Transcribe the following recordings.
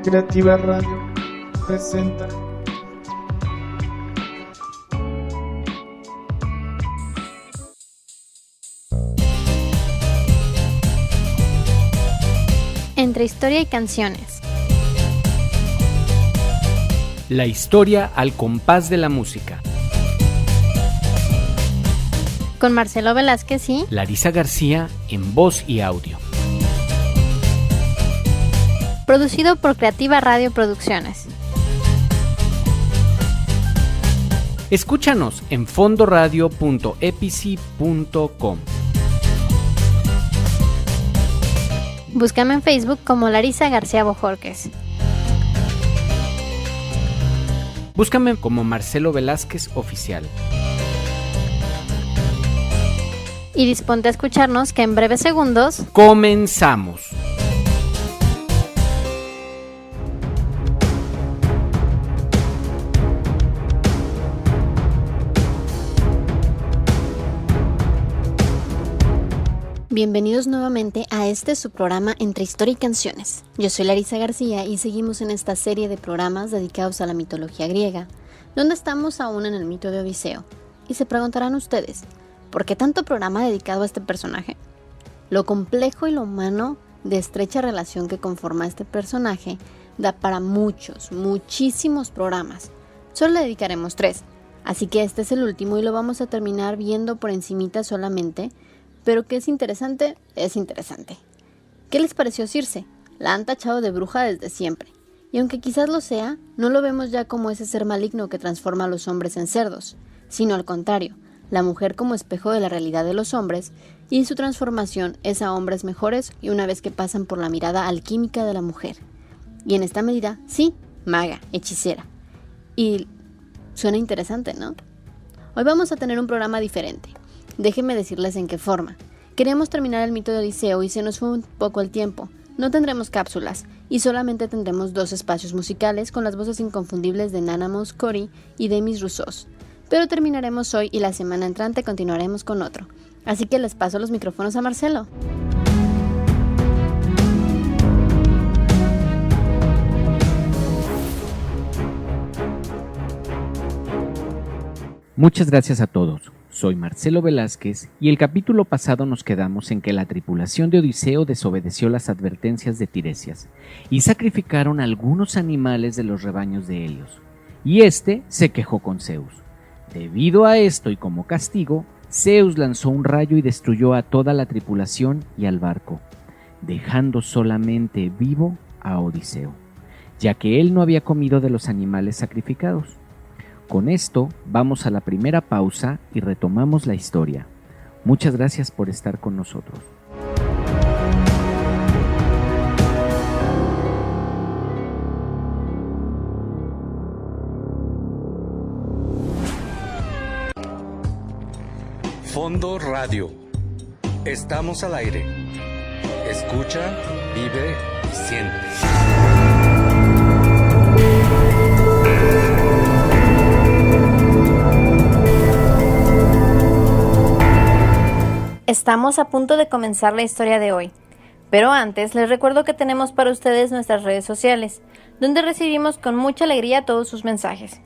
Creativa Radio presenta Entre historia y canciones. La historia al compás de la música. Con Marcelo Velázquez y Larisa García en voz y audio. Producido por Creativa Radio Producciones. Escúchanos en fondoradio.epici.com. Búscame en Facebook como Larisa García Bojorquez. Búscame como Marcelo Velázquez Oficial. Y disponte a escucharnos que en breves segundos ¡comenzamos! Bienvenidos nuevamente a su programa Entre Historia y Canciones. Yo soy Larisa García y seguimos en esta serie de programas dedicados a la mitología griega, donde estamos aún en el mito de Odiseo. Y se preguntarán ustedes, ¿por qué tanto programa dedicado a este personaje? Lo complejo y lo humano de estrecha relación que conforma este personaje da para muchísimos programas. Solo le dedicaremos 3, así que este es el último y lo vamos a terminar viendo por encimita solamente. Pero que es interesante, es interesante. ¿Qué les pareció Circe? La han tachado de bruja desde siempre. Y aunque quizás lo sea, no lo vemos ya como ese ser maligno que transforma a los hombres en cerdos, sino al contrario, la mujer como espejo de la realidad de los hombres, y su transformación es a hombres mejores y una vez que pasan por la mirada alquímica de la mujer. Y en esta medida, sí, maga, hechicera. Y suena interesante, ¿no? Hoy vamos a tener un programa diferente. Déjenme decirles en qué forma. Queríamos terminar el mito de Odiseo y se nos fue un poco el tiempo. No tendremos cápsulas y solamente tendremos 2 espacios musicales con las voces inconfundibles de Nana Mouskouri y Demis Roussos. Pero terminaremos hoy y la semana entrante continuaremos con otro. Así que les paso los micrófonos a Marcelo. Muchas gracias a todos. Soy Marcelo Velázquez y el capítulo pasado nos quedamos en que la tripulación de Odiseo desobedeció las advertencias de Tiresias y sacrificaron algunos animales de los rebaños de Helios, y este se quejó con Zeus. Debido a esto y como castigo, Zeus lanzó un rayo y destruyó a toda la tripulación y al barco, dejando solamente vivo a Odiseo, ya que él no había comido de los animales sacrificados. Con esto vamos a la primera pausa y retomamos la historia. Muchas gracias por estar con nosotros. Fondo Radio. Estamos al aire. Escucha, vive y siente. Estamos a punto de comenzar la historia de hoy, pero antes les recuerdo que tenemos para ustedes nuestras redes sociales, donde recibimos con mucha alegría todos sus mensajes.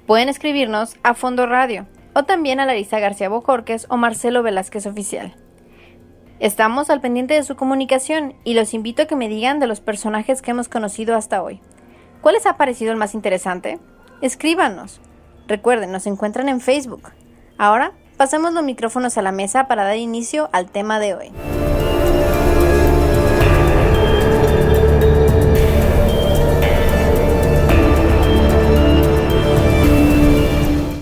Pueden escribirnos a Fondo Radio, o también a Larisa García Bojorquez o Marcelo Velázquez Oficial. Estamos al pendiente de su comunicación y los invito a que me digan de los personajes que hemos conocido hasta hoy. ¿Cuál les ha parecido el más interesante? Escríbanos. Recuerden, nos encuentran en Facebook. Ahora, pasemos los micrófonos a la mesa para dar inicio al tema de hoy.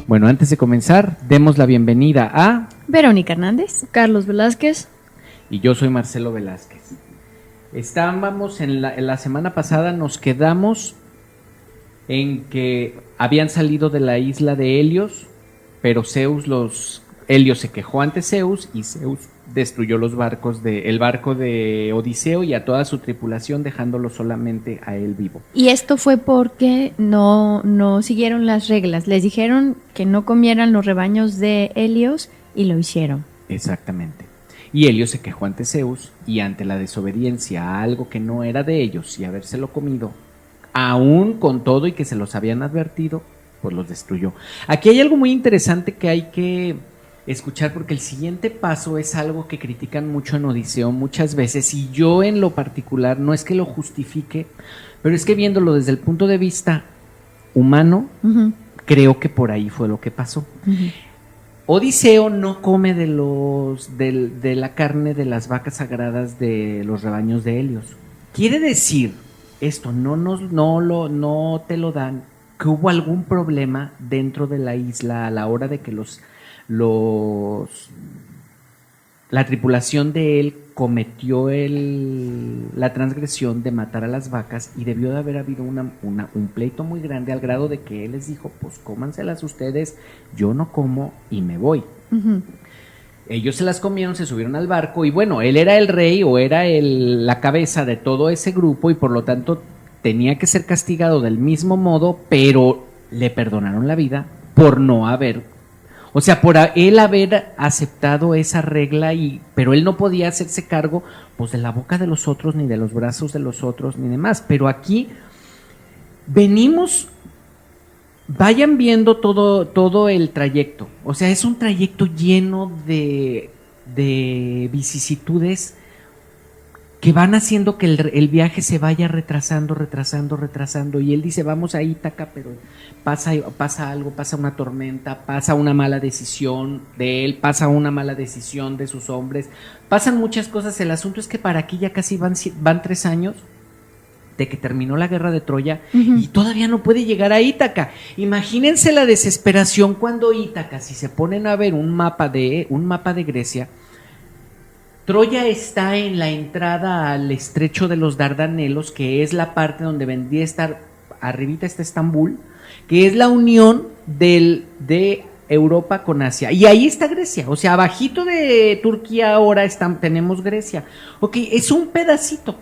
Bueno, antes de comenzar, demos la bienvenida a Verónica Hernández, Carlos Velázquez y yo soy Marcelo Velázquez. Estábamos en la semana pasada, nos quedamos en que habían salido de la isla de Helios, pero Helios se quejó ante Zeus y Zeus destruyó el barco de Odiseo y a toda su tripulación, dejándolo solamente a él vivo. Y esto fue porque no siguieron las reglas. Les dijeron que no comieran los rebaños de Helios y lo hicieron. Exactamente. Y Helios se quejó ante Zeus y ante la desobediencia a algo que no era de ellos y habérselo comido, aún con todo y que se los habían advertido, pues los destruyó. Aquí hay algo muy interesante que hay que escuchar, porque el siguiente paso es algo que critican mucho en Odiseo muchas veces, y yo en lo particular no es que lo justifique, pero es que viéndolo desde el punto de vista humano, creo que por ahí fue lo que pasó. Odiseo no come de la carne de las vacas sagradas de los rebaños de Helios. Quiere decir, esto no te lo dan, que hubo algún problema dentro de la isla a la hora de que la tripulación de él cometió la transgresión de matar a las vacas, y debió de haber habido un pleito muy grande al grado de que él les dijo, pues cómanselas ustedes, yo no como y me voy. Ellos se las comieron, se subieron al barco, y bueno, él era el rey o era la cabeza de todo ese grupo, y por lo tanto tenía que ser castigado del mismo modo, pero le perdonaron la vida por no haber, o sea, por él haber aceptado esa regla, pero él no podía hacerse cargo pues de la boca de los otros, ni de los brazos de los otros, ni demás. Pero aquí venimos, vayan viendo todo el trayecto. O sea, es un trayecto lleno de vicisitudes que van haciendo que el viaje se vaya retrasando, y él dice, vamos a Ítaca, pero pasa algo, pasa una tormenta, pasa una mala decisión de él, pasa una mala decisión de sus hombres, pasan muchas cosas. El asunto es que para aquí ya casi van 3 años de que terminó la guerra de Troya, y todavía no puede llegar a Ítaca. Imagínense la desesperación cuando Ítaca, si se ponen a ver un mapa de Grecia, Troya está en la entrada al estrecho de los Dardanelos, que es la parte donde vendría a estar, arribita está Estambul, que es la unión de Europa con Asia, y ahí está Grecia. O sea, abajito de Turquía ahora tenemos Grecia. Ok, es un pedacito.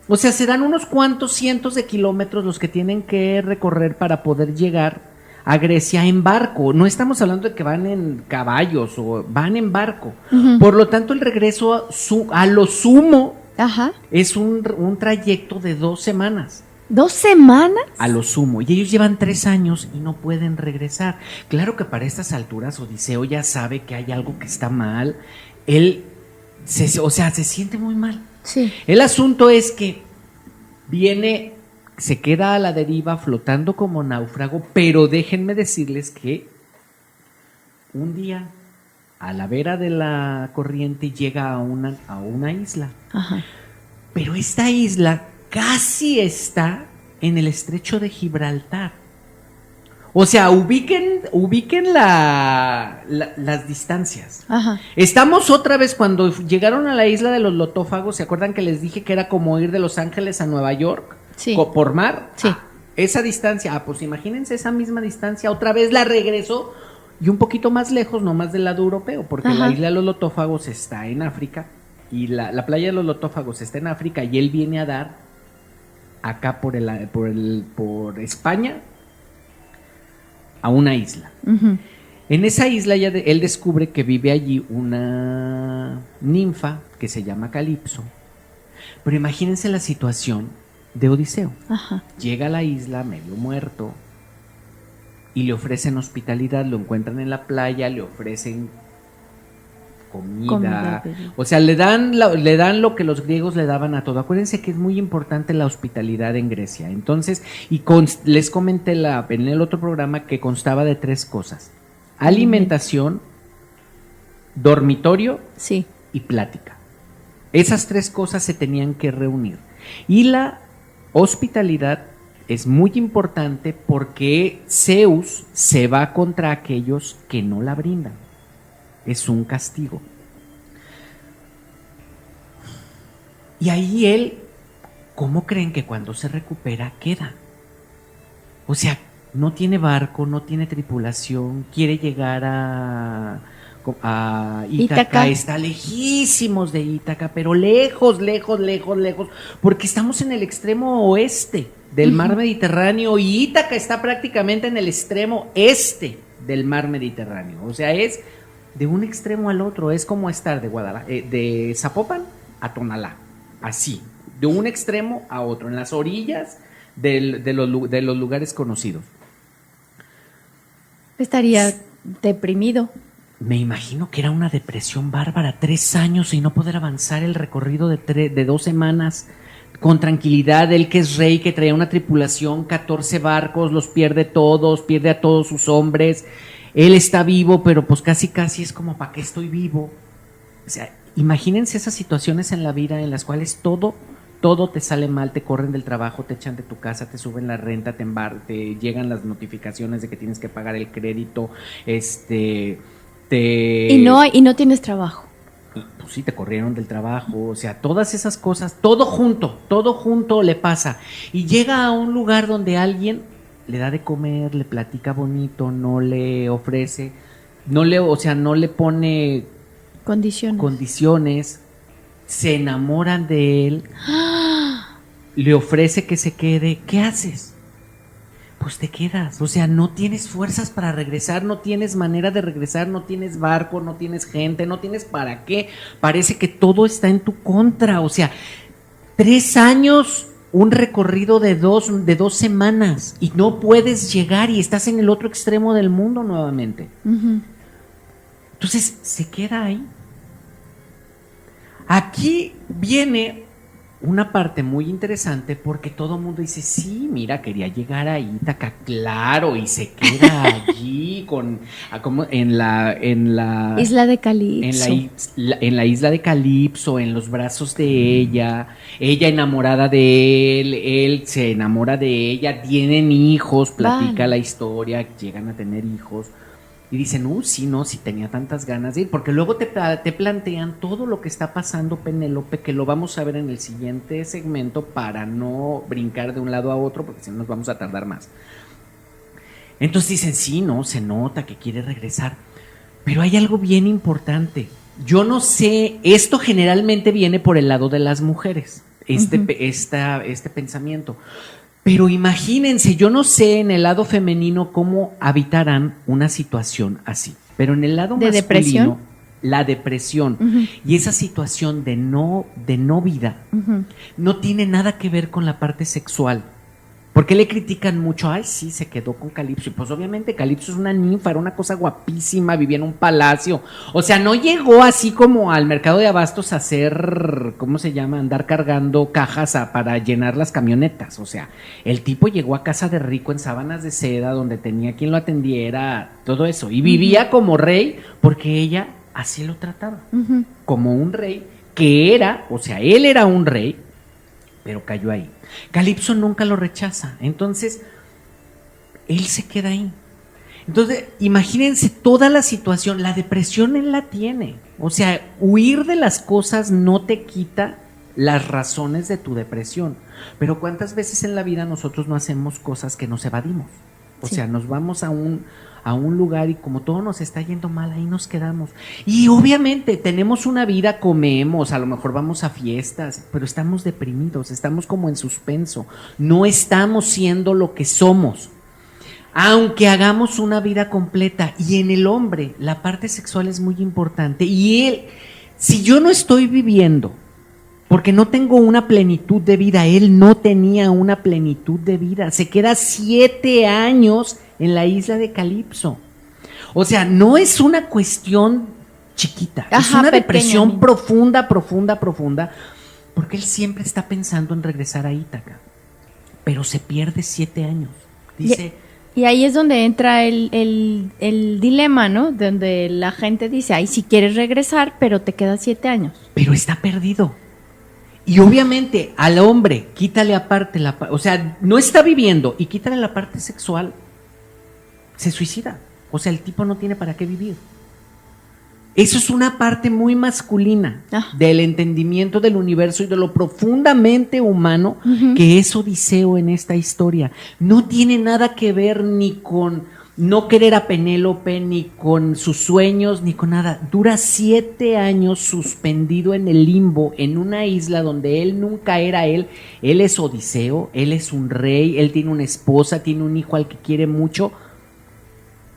O sea, serán unos cuantos cientos de kilómetros los que tienen que recorrer para poder llegar a Grecia en barco. No estamos hablando de que van en caballos, o van en barco. Por lo tanto, el regreso a lo sumo es un trayecto de 2 semanas. ¿2 semanas? A lo sumo. Y ellos llevan 3 años y no pueden regresar. Claro que para estas alturas Odiseo ya sabe que hay algo que está mal. Él se siente muy mal. Sí. El asunto es que se queda a la deriva flotando como náufrago, pero déjenme decirles que un día a la vera de la corriente llega a una isla. Pero esta isla casi está en el estrecho de Gibraltar. O sea, ubiquen las distancias. Estamos otra vez cuando llegaron a la isla de los Lotófagos. ¿Se acuerdan que les dije que era como ir de Los Ángeles a Nueva York? Sí. Por mar. Sí. Esa distancia, pues imagínense esa misma distancia, otra vez la regresó, y un poquito más lejos, no más del lado europeo, porque la isla de los Lotófagos está en África, y la playa de los Lotófagos está en África, y él viene a dar acá por España a una isla. En esa isla él descubre que vive allí una ninfa que se llama Calipso. Pero imagínense la situación de Odiseo. Llega a la isla medio muerto y le ofrecen hospitalidad, lo encuentran en la playa, le ofrecen comida, o sea, le dan lo que los griegos le daban a todo. Acuérdense que es muy importante la hospitalidad en Grecia. Entonces, les comenté en el otro programa que constaba de 3 cosas: alimentación, dormitorio y plática. Esas 3 cosas se tenían que reunir. Y la hospitalidad es muy importante porque Zeus se va contra aquellos que no la brindan. Es un castigo. Y ahí él, ¿cómo creen que cuando se recupera queda? O sea, no tiene barco, no tiene tripulación, quiere llegar a Ítaca, está lejísimos de Ítaca, pero lejos, porque estamos en el extremo oeste del mar Mediterráneo, y Ítaca está prácticamente en el extremo este del mar Mediterráneo. O sea, es de un extremo al otro, es como estar de Zapopan a Tonalá, así, de un extremo a otro, en las orillas de los lugares conocidos. Estaría deprimido. Me imagino que era una depresión bárbara, 3 años y no poder avanzar el recorrido de 2 semanas con tranquilidad. Él que es rey, que traía una tripulación, 14 barcos, los pierde todos, pierde a todos sus hombres. Él está vivo, pero pues casi es como, ¿para qué estoy vivo? O sea, imagínense esas situaciones en la vida en las cuales todo te sale mal, te corren del trabajo, te echan de tu casa, te suben la renta, te llegan las notificaciones de que tienes que pagar el crédito, Y no tienes trabajo. Pues sí, te corrieron del trabajo, o sea, todas esas cosas, todo junto le pasa. Y llega a un lugar donde alguien le da de comer, le platica bonito, no le ofrece, no le pone condiciones, se enamoran de él, le ofrece que se quede. ¿Qué haces? Pues te quedas, o sea, no tienes fuerzas para regresar, no tienes manera de regresar, no tienes barco, no tienes gente, no tienes para qué, parece que todo está en tu contra, o sea, 3 años, un recorrido de 2 semanas y no puedes llegar y estás en el otro extremo del mundo nuevamente. Uh-huh. Entonces, se queda ahí. Aquí viene una parte muy interesante porque todo el mundo dice, sí, mira, quería llegar a Ítaca, claro, y se queda allí como en la isla de Calipso. En la isla de Calipso, en los brazos de ella enamorada de él se enamora de ella, tienen hijos, platica la historia, llegan a tener hijos. Y dicen, sí, tenía tantas ganas de ir, porque luego te plantean todo lo que está pasando Penélope, que lo vamos a ver en el siguiente segmento para no brincar de un lado a otro, porque si no nos vamos a tardar más. Entonces dicen, sí, se nota que quiere regresar, pero hay algo bien importante. Yo no sé, esto generalmente viene por el lado de las mujeres, este pensamiento. Pero imagínense, yo no sé en el lado femenino cómo habitarán una situación así, pero en el lado masculino, ¿depresión? La depresión y esa situación de no vida no tiene nada que ver con la parte sexual. ¿Por qué le critican mucho? Ay, sí, se quedó con Calipso. Y pues obviamente Calipso es una ninfa, era una cosa guapísima, vivía en un palacio. O sea, no llegó así como al mercado de abastos a hacer, ¿cómo se llama? Andar cargando cajas para llenar las camionetas. O sea, el tipo llegó a casa de rico en sábanas de seda, donde tenía quien lo atendiera, todo eso. Y vivía como rey, porque ella así lo trataba. Como un rey que era, o sea, él era un rey, pero cayó ahí. Calipso nunca lo rechaza, entonces él se queda ahí. Entonces, imagínense toda la situación, la depresión él la tiene. O sea, huir de las cosas no te quita las razones de tu depresión. Pero ¿cuántas veces en la vida nosotros no hacemos cosas que nos evadimos? O sea, nos vamos a un lugar y como todo nos está yendo mal, ahí nos quedamos. Y obviamente tenemos una vida, comemos, a lo mejor vamos a fiestas, pero estamos deprimidos, estamos como en suspenso, no estamos siendo lo que somos, aunque hagamos una vida completa. Y en el hombre la parte sexual es muy importante, y él, si yo no estoy viviendo porque no tengo una plenitud de vida, él no tenía una plenitud de vida, se queda 7 años en la isla de Calipso. O sea, no es una cuestión chiquita, es una depresión profunda, porque él siempre está pensando en regresar a Ítaca, pero se pierde 7 años. Dice... Y ahí es donde entra el dilema, ¿no? Donde la gente dice, ay, si quieres regresar, pero te quedas 7 años. Pero está perdido. Y obviamente al hombre, quítale aparte o sea, no está viviendo y quítale la parte sexual, se suicida. O sea, el tipo no tiene para qué vivir. Eso es una parte muy masculina del entendimiento del universo y de lo profundamente humano que es Odiseo en esta historia. No tiene nada que ver ni con no querer a Penélope, ni con sus sueños, ni con nada. Dura 7 años suspendido en el limbo, en una isla donde él nunca era él. Él es Odiseo, él es un rey, él tiene una esposa, tiene un hijo al que quiere mucho.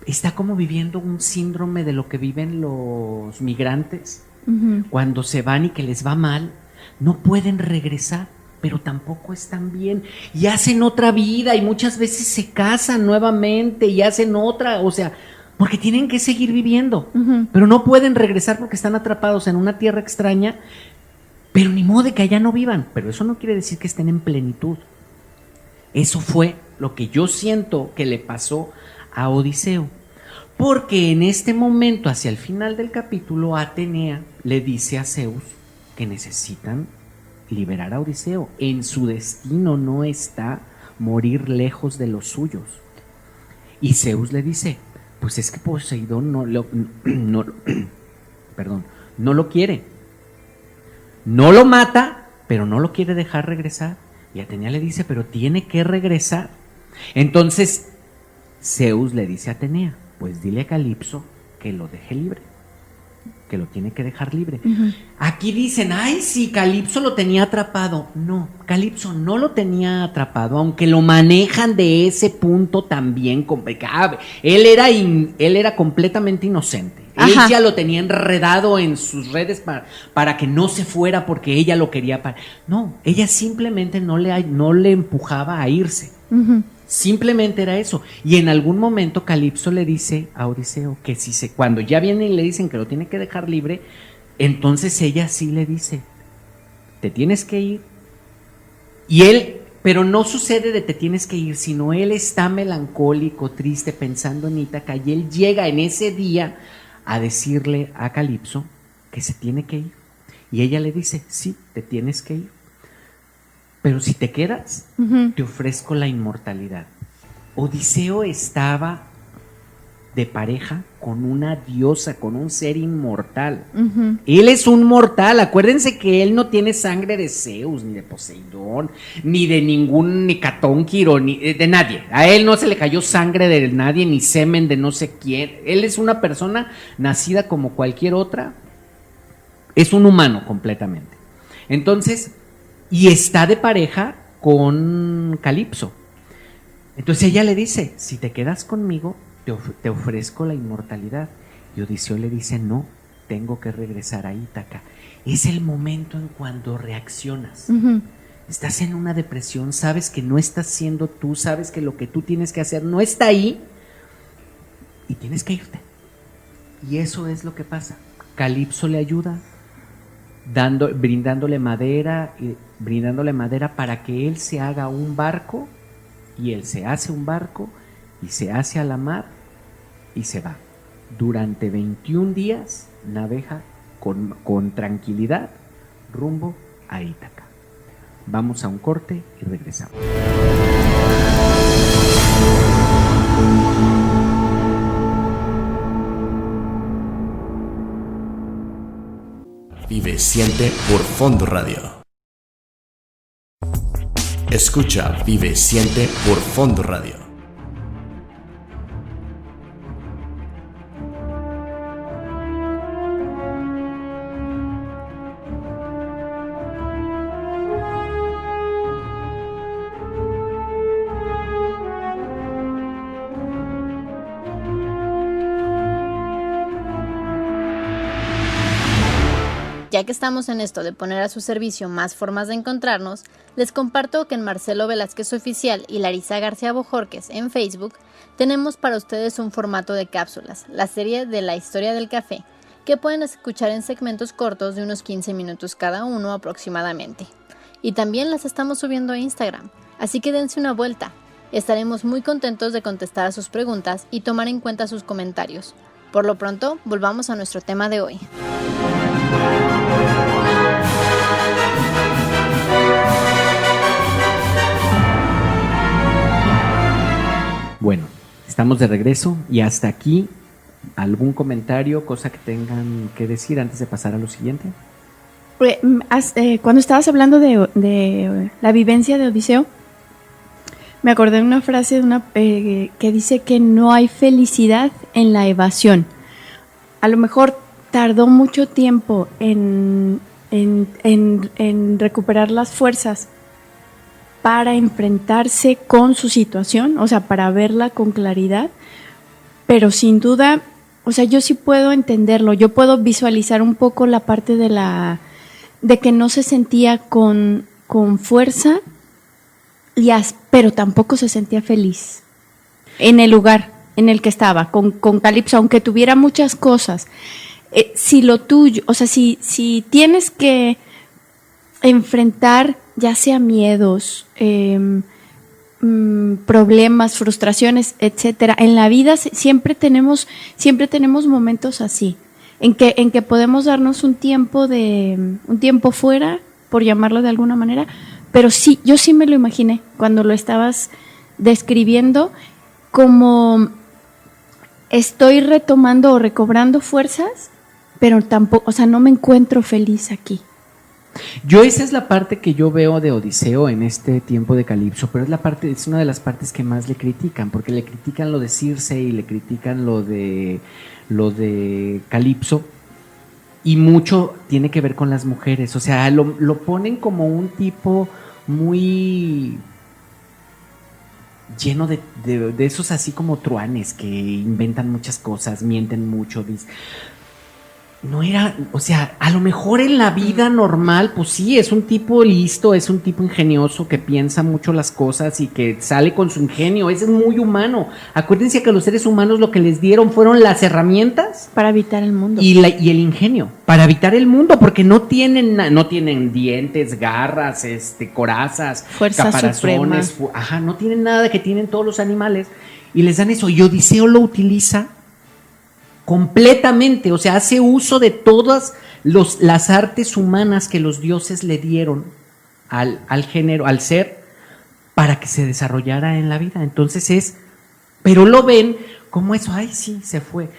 Está como viviendo un síndrome de lo que viven los migrantes cuando se van y que les va mal, no pueden regresar pero tampoco están bien y hacen otra vida y muchas veces se casan nuevamente y hacen otra, o sea, porque tienen que seguir viviendo, pero no pueden regresar porque están atrapados en una tierra extraña, pero ni modo de que allá no vivan, pero eso no quiere decir que estén en plenitud. Eso fue lo que yo siento que le pasó a Odiseo, porque en este momento, hacia el final del capítulo, Atenea le dice a Zeus que necesitan liberar a Odiseo. En su destino no está morir lejos de los suyos. Y Zeus le dice, pues es que Poseidón no lo quiere. No lo mata, pero no lo quiere dejar regresar. Y Atenea le dice, pero tiene que regresar. Entonces Zeus le dice a Atenea, pues dile a Calipso que lo deje libre, que lo tiene que dejar libre. Aquí dicen, ay, sí, Calipso lo tenía atrapado. No, Calipso no lo tenía atrapado, aunque lo manejan de ese punto también complicado. Él era completamente inocente. Ella lo tenía enredado en sus redes para que no se fuera porque ella lo quería para... No, ella simplemente no le empujaba a irse. Simplemente era eso. Y en algún momento Calipso le dice a Odiseo que cuando ya vienen y le dicen que lo tiene que dejar libre, entonces ella sí le dice, te tienes que ir. Y él, pero no sucede de te tienes que ir, sino él está melancólico, triste, pensando en Ítaca, y él llega en ese día a decirle a Calipso que se tiene que ir. Y ella le dice, sí, te tienes que ir, pero si te quedas, te ofrezco la inmortalidad. Odiseo estaba de pareja con una diosa, con un ser inmortal. Él es un mortal. Acuérdense que él no tiene sangre de Zeus, ni de Poseidón, ni de ningún Hecatónquiro, ni de nadie. A él no se le cayó sangre de nadie, ni semen de no sé quién. Él es una persona nacida como cualquier otra. Es un humano completamente. Entonces, y está de pareja con Calipso. Entonces ella le dice, si te quedas conmigo, te ofrezco la inmortalidad. Y Odiseo le dice, no, tengo que regresar a Ítaca. Es el momento en cuando reaccionas. Estás en una depresión, sabes que no estás siendo tú, sabes que lo que tú tienes que hacer no está ahí y tienes que irte. Y eso es lo que pasa. Calipso le ayuda, brindándole madera para que él se haga un barco, y él se hace un barco y se hace a la mar y se va. Durante 21 días navega con tranquilidad rumbo a Ítaca. Vamos a un corte y regresamos. Vive, siente por Fondo Radio. Escucha, vive, siente por Fondo Radio. Ya que estamos en esto de poner a su servicio más formas de encontrarnos, les comparto que en Marcelo Velázquez Oficial y Larisa García Bojorquez en Facebook tenemos para ustedes un formato de cápsulas, la serie de la historia del café, que pueden escuchar en segmentos cortos de unos 15 minutos cada uno aproximadamente. Y también las estamos subiendo a Instagram, así que dense una vuelta. Estaremos muy contentos de contestar a sus preguntas y tomar en cuenta sus comentarios. Por lo pronto, volvamos a nuestro tema de hoy. Bueno, estamos de regreso y hasta aquí, ¿algún comentario, cosa que tengan que decir antes de pasar a lo siguiente? Cuando estabas hablando de la vivencia de Odiseo, me acordé de una frase que dice que no hay felicidad en la evasión. A lo mejor tardó mucho tiempo en recuperar las fuerzas para enfrentarse con su situación, o sea, para verla con claridad, pero sin duda, o sea, yo sí puedo entenderlo, yo puedo visualizar un poco la parte de que no se sentía con con fuerza, pero tampoco se sentía feliz en el lugar en el que estaba, con Calipso, aunque tuviera muchas cosas. Si lo tuyo, o sea, si tienes que enfrentar ya sea miedos, problemas, frustraciones, etcétera, en la vida siempre tenemos momentos así, en que podemos darnos un tiempo fuera, por llamarlo de alguna manera, pero sí, yo sí me lo imaginé cuando lo estabas describiendo, como estoy retomando o recobrando fuerzas, pero tampoco, o sea, no me encuentro feliz aquí. Esa es la parte que yo veo de Odiseo en este tiempo de Calipso, pero es una de las partes que más le critican, porque le critican lo de Circe y le critican lo de Calipso, y mucho tiene que ver con las mujeres. O sea, lo ponen como un tipo muy lleno de esos así como truanes que inventan muchas cosas, mienten mucho, no era, o sea, a lo mejor en la vida normal, pues sí, es un tipo listo, es un tipo ingenioso que piensa mucho las cosas y que sale con su ingenio, es muy humano. Acuérdense que a los seres humanos lo que les dieron fueron las herramientas para habitar el mundo y el ingenio para habitar el mundo, porque no tienen dientes, garras, corazas, fuerza caparazones, no tienen nada que tienen todos los animales, y les dan eso, y Odiseo lo utiliza completamente, o sea, hace uso de todas las artes humanas que los dioses le dieron al género, al ser, para que se desarrollara en la vida. Entonces pero lo ven como eso, ay sí, se fue.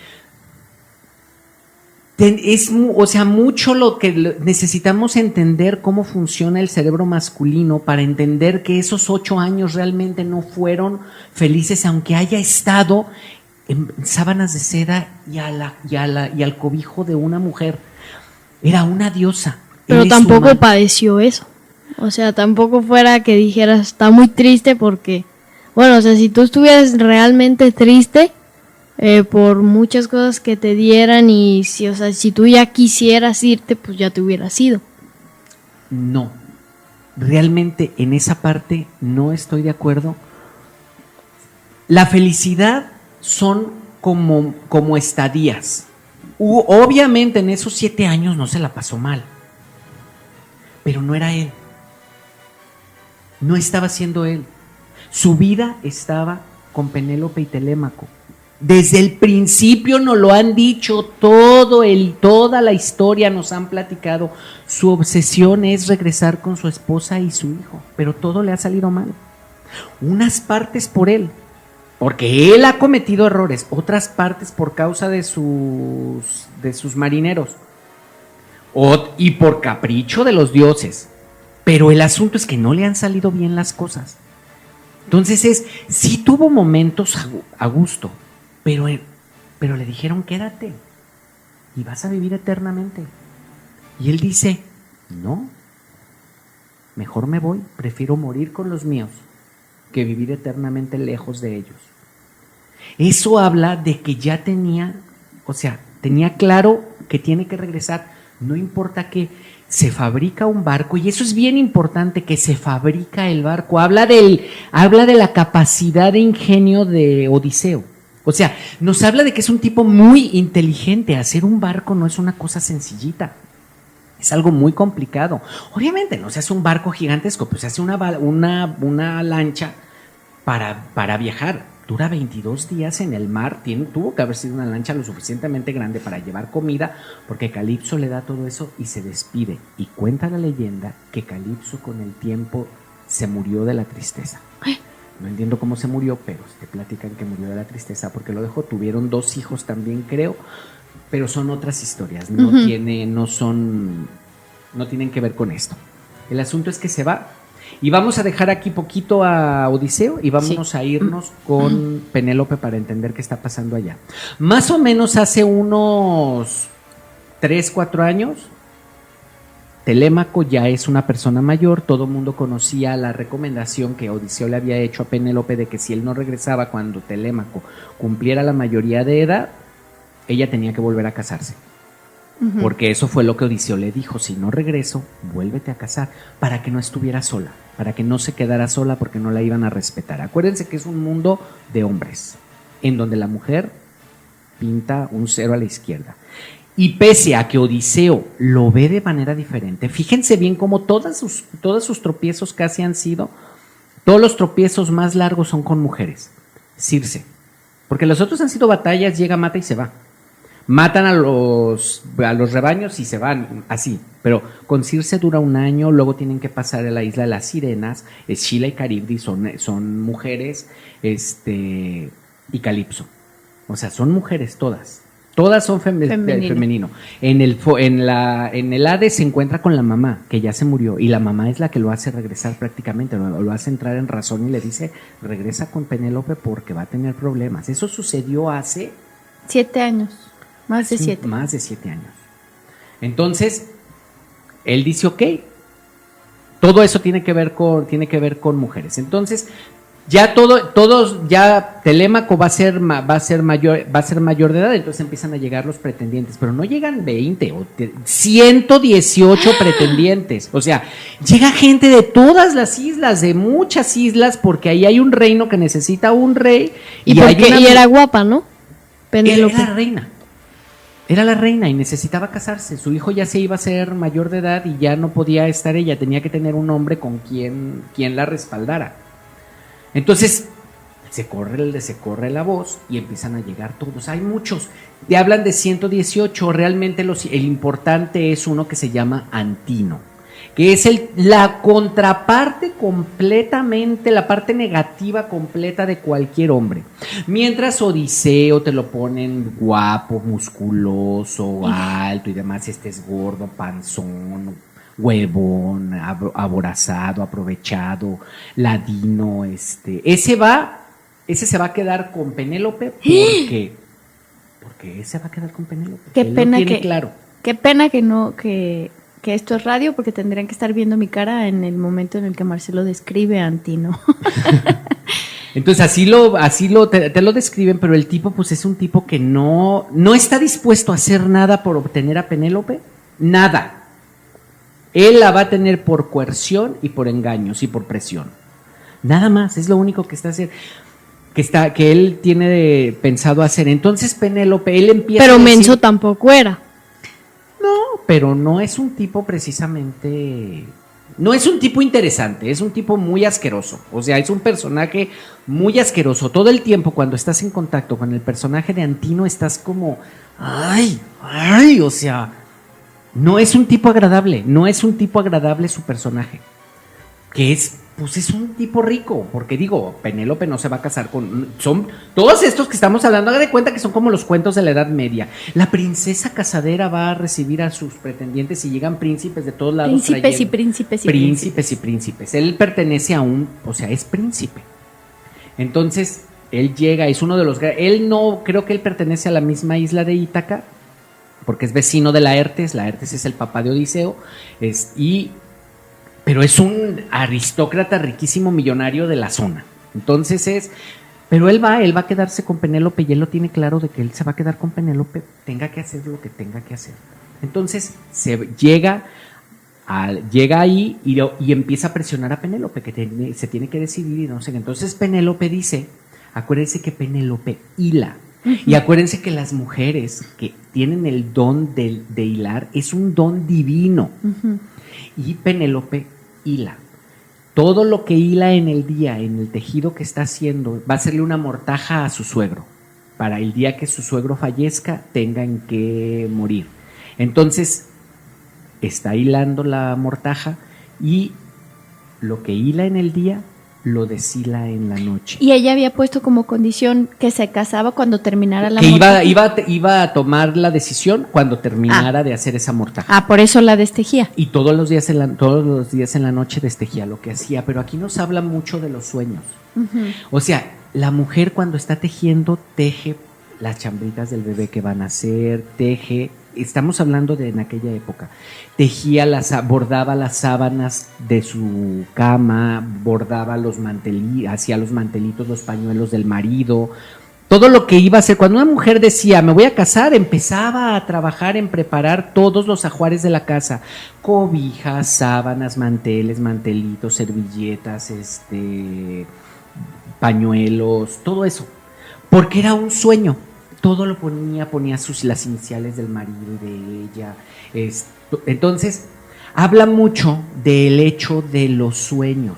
O sea, mucho lo que necesitamos entender cómo funciona el cerebro masculino para entender que esos 8 años realmente no fueron felices, aunque haya estado en sábanas de seda y al cobijo de una mujer. Era una diosa. Pero tampoco padeció eso. O sea, tampoco fuera que dijeras, está muy triste porque, bueno, o sea, si tú estuvieras realmente triste por muchas cosas que te dieran y si tú ya quisieras irte, pues ya te hubieras ido. No, realmente en esa parte no estoy de acuerdo. La felicidad son como estadías. Obviamente en esos 7 años no se la pasó mal, pero no era él, no estaba siendo él. Su vida estaba con Penélope y Telémaco. Desde el principio nos lo han dicho, toda la historia nos han platicado. Su obsesión es regresar con su esposa y su hijo, pero todo le ha salido mal. Unas partes por él, porque él ha cometido errores, otras partes por causa de sus marineros y por capricho de los dioses. Pero el asunto es que no le han salido bien las cosas. Entonces sí tuvo momentos a gusto, pero le dijeron quédate y vas a vivir eternamente. Y él dice, no, mejor me voy, prefiero morir con los míos que vivir eternamente lejos de ellos. Eso habla de que ya tenía claro que tiene que regresar, no importa que se fabrica un barco, y eso es bien importante, que se fabrica el barco. Habla de la capacidad de ingenio de Odiseo. O sea, nos habla de que es un tipo muy inteligente. Hacer un barco no es una cosa sencillita. Es algo muy complicado. Obviamente no se hace un barco gigantesco, pues se hace una lancha para viajar. Dura 22 días en el mar. Tuvo que haber sido una lancha lo suficientemente grande para llevar comida, porque Calipso le da todo eso y se despide. Y cuenta la leyenda que Calipso con el tiempo se murió de la tristeza. No entiendo cómo se murió, pero te platican que murió de la tristeza porque lo dejó. Tuvieron 2 hijos también, creo, pero son otras historias. No tienen que ver con esto. El asunto es que se va. Y vamos a dejar aquí poquito a Odiseo y vámonos a irnos con Penélope para entender qué está pasando allá. Más o menos hace unos 3-4 años, Telémaco ya es una persona mayor. Todo el mundo conocía la recomendación que Odiseo le había hecho a Penélope de que si él no regresaba cuando Telémaco cumpliera la mayoría de edad, ella tenía que volver a casarse. Porque eso fue lo que Odiseo le dijo: si no regreso, vuélvete a casar, para que no estuviera sola, para que no se quedara sola, porque no la iban a respetar. Acuérdense que es un mundo de hombres, en donde la mujer pinta un 0 a la izquierda. Y pese a que Odiseo lo ve de manera diferente, fíjense bien cómo todos sus tropiezos casi han sido, todos los tropiezos más largos son con mujeres. Circe, porque los otros han sido batallas, llega, mata y se va. Matan a los rebaños y se van, así. Pero con Circe dura un año, luego tienen que pasar a la isla de las sirenas. Escila y Caribdis son mujeres, y Calipso. O sea, son mujeres todas. Todas son femenino. En el Hades se encuentra con la mamá, que ya se murió, y la mamá es la que lo hace regresar prácticamente, lo hace entrar en razón y le dice: regresa con Penélope porque va a tener problemas. Eso sucedió hace 7 años. Más de 7. Más de 7 años. Entonces, él dice: ok, todo eso tiene que ver con mujeres. Entonces, ya ya Telémaco va a ser mayor de edad, entonces empiezan a llegar los pretendientes, pero no llegan 20 o 118 pretendientes. O sea, llega gente de todas las islas, de muchas islas, porque ahí hay un reino que necesita un rey. Y era guapa, ¿no? Penélope. Era la reina y necesitaba casarse. Su hijo ya se iba a ser mayor de edad y ya no podía estar ella, tenía que tener un hombre con quien la respaldara. Entonces se corre la voz y empiezan a llegar todos. Hay muchos. Te hablan de 118. Realmente el importante es uno que se llama Antino, que es la contraparte completamente, la parte negativa completa de cualquier hombre. Mientras Odiseo te lo ponen guapo, musculoso, alto y demás, este es gordo, panzón, huevón, aborazado, aprovechado, ladino, ese se va a quedar con Penélope porque ese va a quedar con Penélope. Qué pena claro. Qué pena que esto es radio, porque tendrían que estar viendo mi cara en el momento en el que Marcelo describe a Antino. Entonces te lo describen, pero el tipo pues es un tipo que no está dispuesto a hacer nada por obtener a Penélope, nada. Él la va a tener por coerción y por engaños y por presión. Nada más, es lo único que está haciendo, que él tiene pensado hacer. Entonces Penélope, él empieza Pero a decir, menso tampoco era. No, pero no es un tipo precisamente, no es un tipo interesante, es un tipo muy asqueroso. O sea, es un personaje muy asqueroso. Todo el tiempo cuando estás en contacto con el personaje de Antino estás como, ay, o sea, no es un tipo agradable su personaje, que es un tipo rico, porque digo, Penélope no se va a casar son todos estos que estamos hablando, haga de cuenta que son como los cuentos de la Edad Media. La princesa casadera va a recibir a sus pretendientes y llegan príncipes de todos lados. Príncipes. Él pertenece es príncipe. Entonces, él llega, es uno de los, él no, creo que él pertenece a la misma isla de Ítaca, porque es vecino de Laertes es el papá de Odiseo, pero es un aristócrata riquísimo, millonario de la zona. Entonces pero él va a quedarse con Penélope y él lo tiene claro de que él se va a quedar con Penélope, tenga que hacer lo que tenga que hacer. Entonces llega ahí y empieza a presionar a Penélope, que se tiene que decidir y no sé. Entonces Penélope dice, acuérdense que Penélope hila. Y acuérdense que las mujeres que tienen el don de hilar es un don divino. Y Penélope hila. Todo lo que hila en el día, en el tejido que está haciendo, va a hacerle una mortaja a su suegro, para el día que su suegro fallezca tengan que morir. Entonces, está hilando la mortaja y lo que hila en el día lo deshila en la noche. Y ella había puesto como condición que se casaba cuando terminara la mortaja. mortaja. Iba a tomar la decisión cuando terminara de hacer esa mortaja. Por eso la destejía. Y todos los días en la noche destejía lo que hacía. Pero aquí nos habla mucho de los sueños. O sea, la mujer cuando está tejiendo, teje las chambritas del bebé que van a hacer, estamos hablando de en aquella época, bordaba las sábanas de su cama, bordaba hacía los mantelitos, los pañuelos del marido, todo lo que iba a hacer. Cuando una mujer decía, me voy a casar, empezaba a trabajar en preparar todos los ajuares de la casa. Cobijas, sábanas, manteles, mantelitos, servilletas, pañuelos, todo eso. Porque era un sueño. Todo lo ponía las iniciales del marido y de ella. Entonces, habla mucho del hecho de los sueños.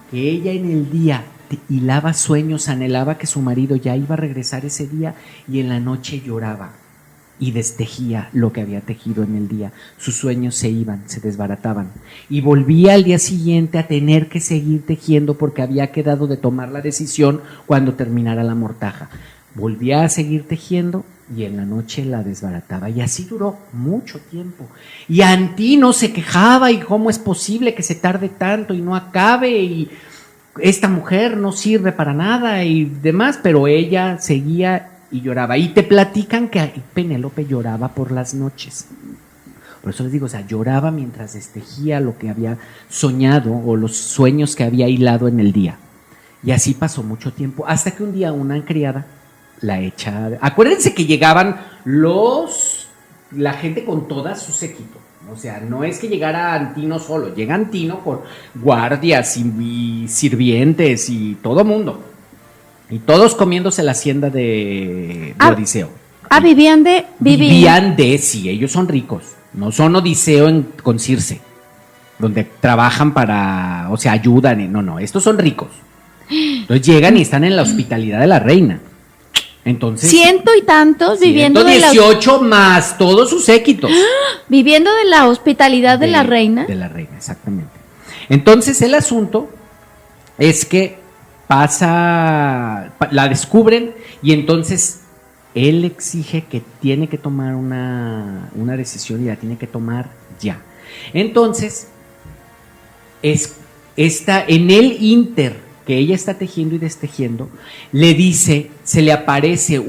Que ella en el día hilaba sueños, anhelaba que su marido ya iba a regresar ese día y en la noche lloraba y destejía lo que había tejido en el día. Sus sueños se iban, se desbarataban y volvía al día siguiente a tener que seguir tejiendo porque había quedado de tomar la decisión cuando terminara la mortaja. Volvía a seguir tejiendo y en la noche la desbarataba y así duró mucho tiempo. Y Antino se quejaba y cómo es posible que se tarde tanto y no acabe y esta mujer no sirve para nada y demás, pero ella seguía y lloraba. Y te platican que Penélope lloraba por las noches. Por eso les digo, o sea, lloraba mientras destejía lo que había soñado o los sueños que había hilado en el día. Y así pasó mucho tiempo, hasta que un día una criada la echa. Acuérdense que llegaban la gente con toda su séquito. O sea, no es que llegara Antino solo, llega Antino con guardias y sirvientes y todo mundo. Y todos comiéndose la hacienda de Odiseo. Vivían de, sí, ellos son ricos. No son Odiseo con Circe, donde trabajan o sea, ayudan. No, estos son ricos. Entonces llegan y están en la hospitalidad de la reina. Entonces, 100 y tantos viviendo 118 más todos sus séquitos. Viviendo de la hospitalidad de la reina. De la reina, exactamente. Entonces el asunto es que la descubren y entonces él exige que tiene que tomar una decisión y la tiene que tomar ya. Entonces, en el ínter que ella está tejiendo y destejiendo, le dice, se le aparece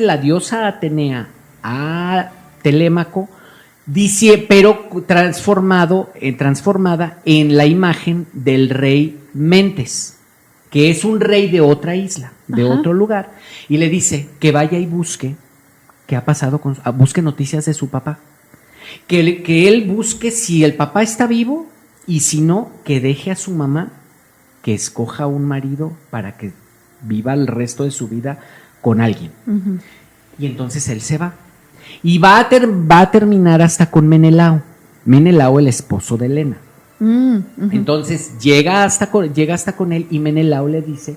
la diosa Atenea a Telémaco, dice, pero transformada en la imagen del rey Mentes, que es un rey de otra isla, de otro lugar, y le dice que vaya y busque qué ha pasado, busque noticias de su papá, que él busque si el papá está vivo y si no, que deje a su mamá que escoja un marido para que viva el resto de su vida con alguien. Y entonces él se va. Y va a terminar hasta con Menelao. Menelao, el esposo de Helena. Entonces llega hasta con él y Menelao le dice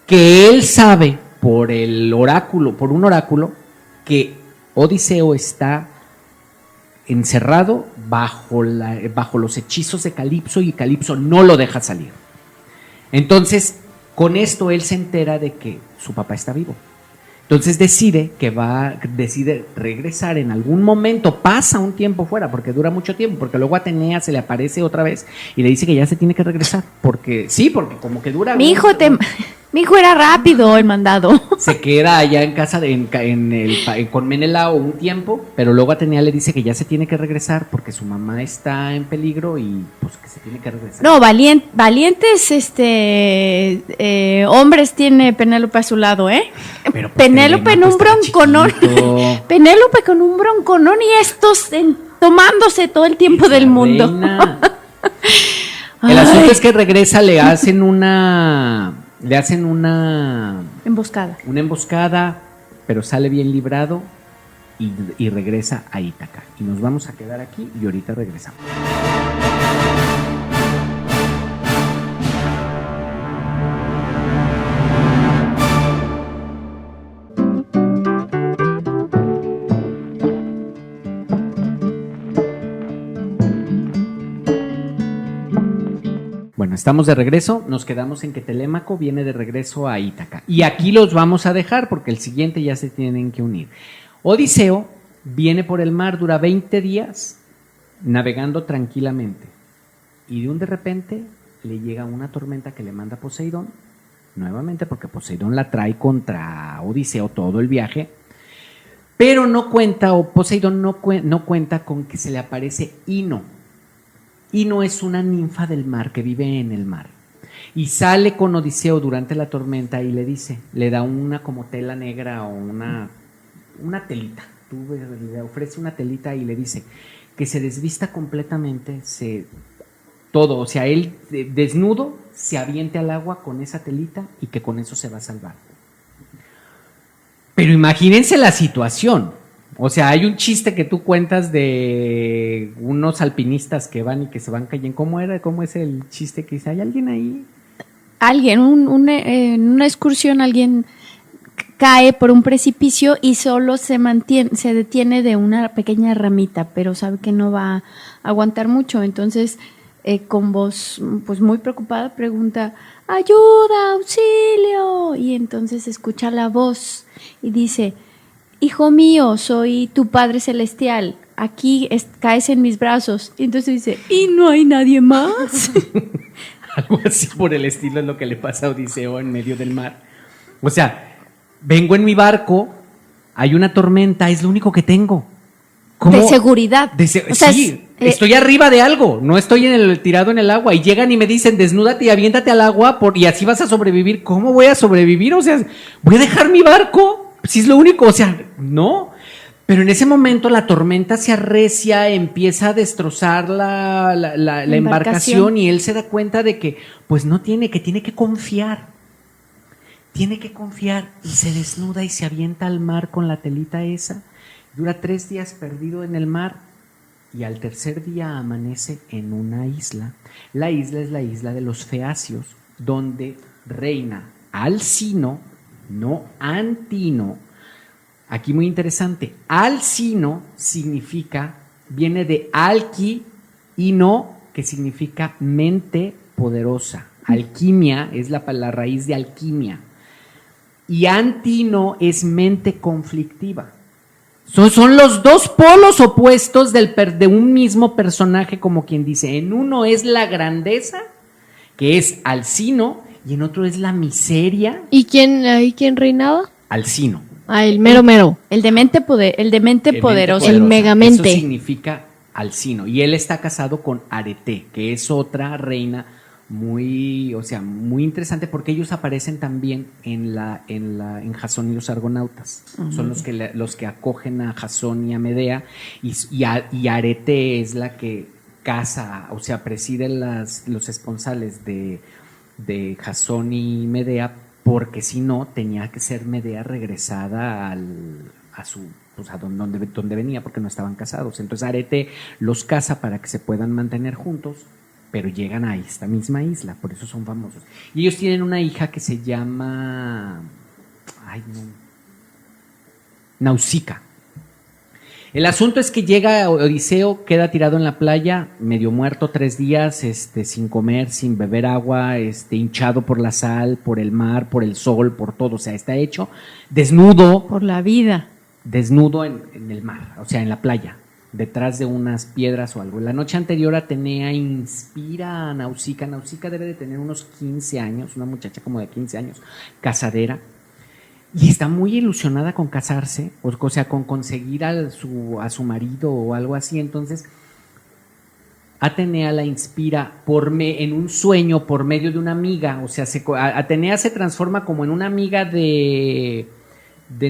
que él sabe por un oráculo, que Odiseo está encerrado bajo los hechizos de Calipso y Calipso no lo deja salir. Entonces, con esto él se entera de que su papá está vivo. Entonces decide regresar en algún momento, pasa un tiempo fuera, porque dura mucho tiempo, porque luego Atenea se le aparece otra vez y le dice que ya se tiene que regresar, porque como que dura. Mi hijo era rápido el mandado. Se queda allá en casa con Menelao un tiempo, pero luego Atenea le dice que ya se tiene que regresar porque su mamá está en peligro y pues que se tiene que regresar. No, valientes hombres tiene Penélope a su lado, Pero Penélope en un bronconón. Penélope con un bronconón y estos tomándose todo el tiempo del mundo. El asunto es que regresa, le hacen una emboscada. Una emboscada, pero sale bien librado y regresa a Ítaca. Y nos vamos a quedar aquí y ahorita regresamos. Bueno, estamos de regreso, nos quedamos en que Telémaco viene de regreso a Ítaca. Y aquí los vamos a dejar porque el siguiente ya se tienen que unir. Odiseo viene por el mar, dura 20 días navegando tranquilamente. Y de repente le llega una tormenta que le manda Poseidón, nuevamente porque Poseidón la trae contra Odiseo todo el viaje. Pero Poseidón no cuenta con que se le aparece Ino. Ino es una ninfa del mar que vive en el mar. Y sale con Odiseo durante la tormenta y le dice, le da una como tela negra o una telita. Le ofrece una telita y le dice que se desvista completamente, todo, o sea, él desnudo se aviente al agua con esa telita y que con eso se va a salvar. Pero imagínense la situación. O sea, hay un chiste que tú cuentas de unos alpinistas que van y que se van cayendo. ¿Cómo es el chiste que dice? ¿Hay alguien ahí? Alguien, en una excursión, alguien cae por un precipicio y solo se detiene de una pequeña ramita, pero sabe que no va a aguantar mucho. Entonces, con voz pues muy preocupada, pregunta: ¡ayuda, auxilio! Y entonces escucha la voz y dice: hijo mío, soy tu Padre Celestial, aquí caes en mis brazos. Y entonces dice: ¿y no hay nadie más? Algo así por el estilo es lo que le pasa a Odiseo en medio del mar. O sea, vengo en mi barco, hay una tormenta, es lo único que tengo. ¿Cómo? De seguridad. O sea, sí, estoy arriba de algo, no estoy tirado en el agua. Y llegan y me dicen: desnúdate y aviéntate al agua y así vas a sobrevivir. ¿Cómo voy a sobrevivir? O sea, ¿voy a dejar mi barco? Si es lo único, o sea, no. Pero en ese momento la tormenta se arrecia, empieza a destrozar la embarcación y él se da cuenta de que pues tiene que confiar. Tiene que confiar y se desnuda y se avienta al mar con la telita esa. Dura 3 días perdido en el mar y al tercer día amanece en una isla. La isla es la isla de los Feacios, donde reina Alcino, no Antino. Aquí muy interesante, Alcino viene de alqui y no, que significa mente poderosa. Alquimia es la raíz de alquimia. Y Antino es mente conflictiva. Son los dos polos opuestos de un mismo personaje, como quien dice. En uno es la grandeza, que es Alcino, y en otro es la miseria. ¿Y quién reinaba? Alcino. Ah, el mero. El de mente poderoso. El megamente. Eso significa Alcino. Y él está casado con Arete, que es otra reina muy interesante, porque ellos aparecen también en Jasón y los Argonautas. Uh-huh. Son los que acogen a Jasón y a Medea, y Arete es la que casa, o sea, preside los esponsales de Jasón y Medea, porque si no tenía que ser Medea regresada a donde venía, porque no estaban casados. Entonces Arete los casa para que se puedan mantener juntos, pero llegan a esta misma isla, por eso son famosos. Y ellos tienen una hija que se llama Nausicaa. El asunto es que llega Odiseo, queda tirado en la playa, medio muerto 3 días, sin comer, sin beber agua, hinchado por la sal, por el mar, por el sol, por todo. O sea, está hecho desnudo. Por la vida. Desnudo en el mar, o sea, en la playa, detrás de unas piedras o algo. La noche anterior Atenea inspira a Nausicaa. Nausicaa debe de tener unos 15 años, una muchacha como de 15 años, casadera. Y está muy ilusionada con casarse, o sea, con conseguir a su marido o algo así. Entonces, Atenea la inspira en un sueño por medio de una amiga. O sea, Atenea se transforma como en una amiga de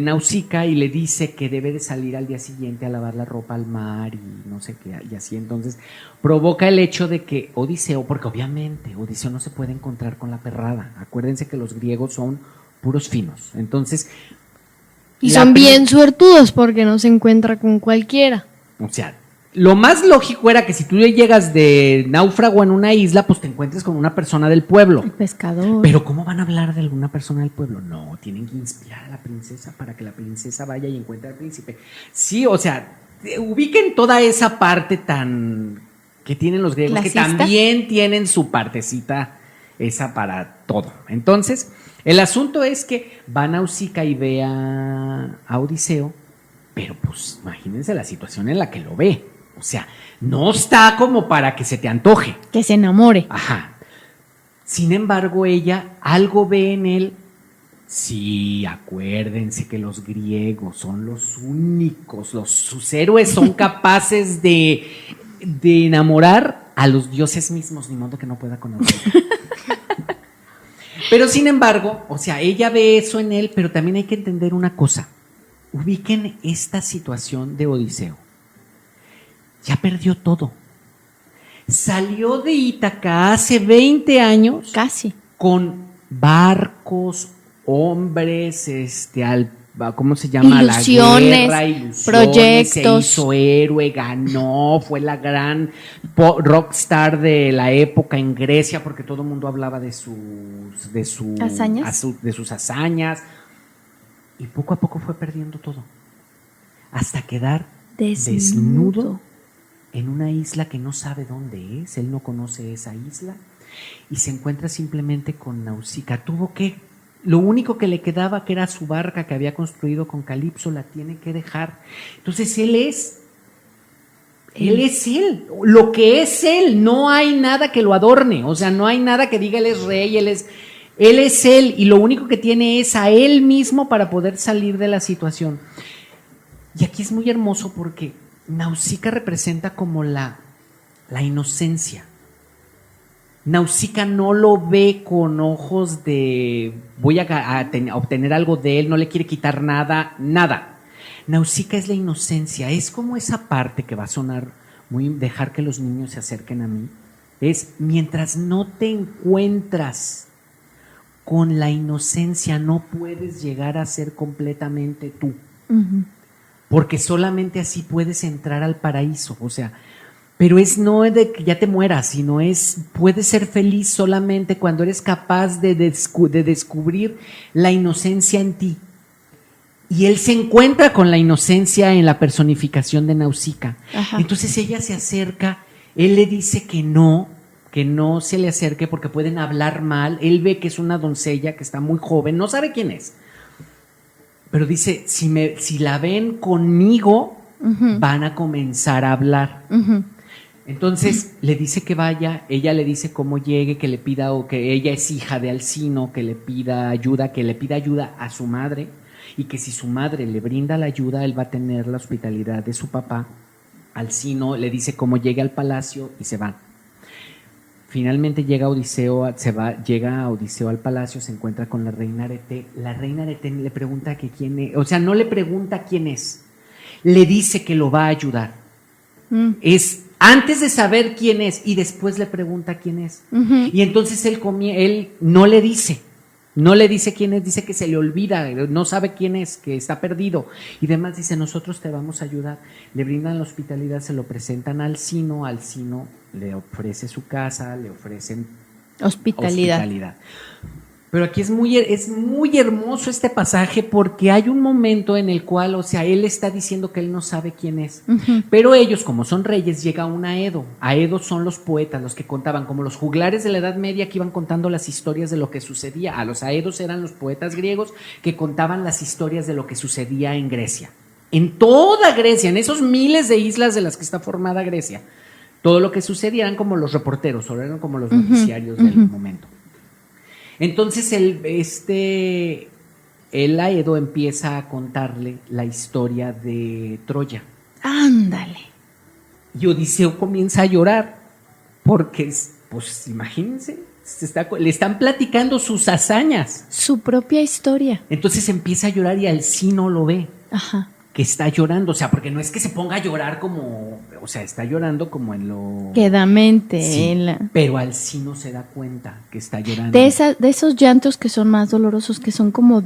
Nausicaa y le dice que debe de salir al día siguiente a lavar la ropa al mar y no sé qué, y así. Entonces, provoca el hecho de que Odiseo, porque obviamente Odiseo no se puede encontrar con la perrada. Acuérdense que los griegos son puros finos. Entonces, y son bien suertudos porque no se encuentra con cualquiera. O sea, lo más lógico era que si tú llegas de náufrago en una isla, pues te encuentres con una persona del pueblo. El pescador. Pero ¿cómo van a hablar de alguna persona del pueblo? No, tienen que inspirar a la princesa para que la princesa vaya y encuentre al príncipe. Sí, o sea, ubiquen toda esa parte tan que tienen los griegos, ¿clasista? Que también tienen su partecita esa para todo. Entonces, el asunto es que va Nausicaa y ve a Odiseo, pero pues imagínense la situación en la que lo ve. O sea, no está como para que se te antoje. Que se enamore. Ajá. Sin embargo, ella algo ve en él. Sí, acuérdense que los griegos son los únicos, sus héroes son capaces de enamorar a los dioses mismos, ni modo que no pueda conocer. Pero sin embargo, o sea, ella ve eso en él, pero también hay que entender una cosa. Ubiquen esta situación de Odiseo. Ya perdió todo. Salió de Ítaca hace 20 años. Casi. Con barcos, hombres, ¿cómo se llama? Ilusiones, la guerra, ilusiones, proyectos. se hizo héroe, ganó, fue la gran rockstar de la época en Grecia, porque todo el mundo hablaba de sus hazañas. Y poco a poco fue perdiendo todo, hasta quedar desnudo en una isla que no sabe dónde es. Él no conoce esa isla y se encuentra simplemente con Nausicaa. Lo único que le quedaba, que era su barca que había construido con Calipso, la tiene que dejar. Entonces él es él, lo que es él. No hay nada que lo adorne, o sea, no hay nada que diga él es rey, él es él, y lo único que tiene es a él mismo para poder salir de la situación. Y aquí es muy hermoso porque Nausicaa representa como la inocencia. Nausicaa no lo ve con ojos de voy a obtener algo de él, no le quiere quitar nada. Nausicaa es la inocencia, es como esa parte que va a sonar muy, dejar que los niños se acerquen a mí, es mientras no te encuentras con la inocencia, no puedes llegar a ser completamente tú. Uh-huh. Porque solamente así puedes entrar al paraíso, o sea, pero no es de que ya te mueras, sino puedes ser feliz solamente cuando eres capaz de descubrir la inocencia en ti. Y él se encuentra con la inocencia en la personificación de Nausicaa. Ajá. Entonces ella se acerca, él le dice que no se le acerque porque pueden hablar mal. Él ve que es una doncella que está muy joven, no sabe quién es. Pero dice, si la ven conmigo, uh-huh, van a comenzar a hablar. Uh-huh. Entonces le dice que vaya, ella le dice cómo llegue, que le pida, o que ella es hija de Alcino, que le pida ayuda a su madre, y que si su madre le brinda la ayuda, él va a tener la hospitalidad de su papá. Alcino le dice cómo llegue al palacio y se va. Finalmente llega Odiseo al palacio, se encuentra con la reina Arete. La reina Arete le pregunta que quién es, o sea, no le pregunta quién es, le dice que lo va a ayudar. Es antes de saber quién es y después le pregunta quién es. Uh-huh. Y entonces él no le dice quién es, dice que se le olvida, no sabe quién es, que está perdido y demás. Dice, nosotros te vamos a ayudar. Le brindan la hospitalidad, se lo presentan a Alcino le ofrece su casa, le ofrecen hospitalidad. Pero aquí es muy hermoso este pasaje porque hay un momento en el cual, o sea, él está diciendo que él no sabe quién es. Uh-huh. Pero ellos, como son reyes, llega un Aedo. Aedo son los poetas, los que contaban, como los juglares de la Edad Media que iban contando las historias de lo que sucedía. A los Aedos eran los poetas griegos que contaban las historias de lo que sucedía en Grecia. En toda Grecia, en esos miles de islas de las que está formada Grecia, todo lo que sucedía eran como los reporteros, o eran como los noticiarios del momento. Entonces el Aedo empieza a contarle la historia de Troya. Ándale. Y Odiseo comienza a llorar porque, pues imagínense, le están platicando sus hazañas. Su propia historia. Entonces empieza a llorar y Alcino lo ve. Ajá. Que está llorando, o sea, porque no es que se ponga a llorar como, o sea, está llorando como en lo... Quedamente. Sí, pero Alcino se da cuenta que está llorando. De esos llantos que son más dolorosos, que son como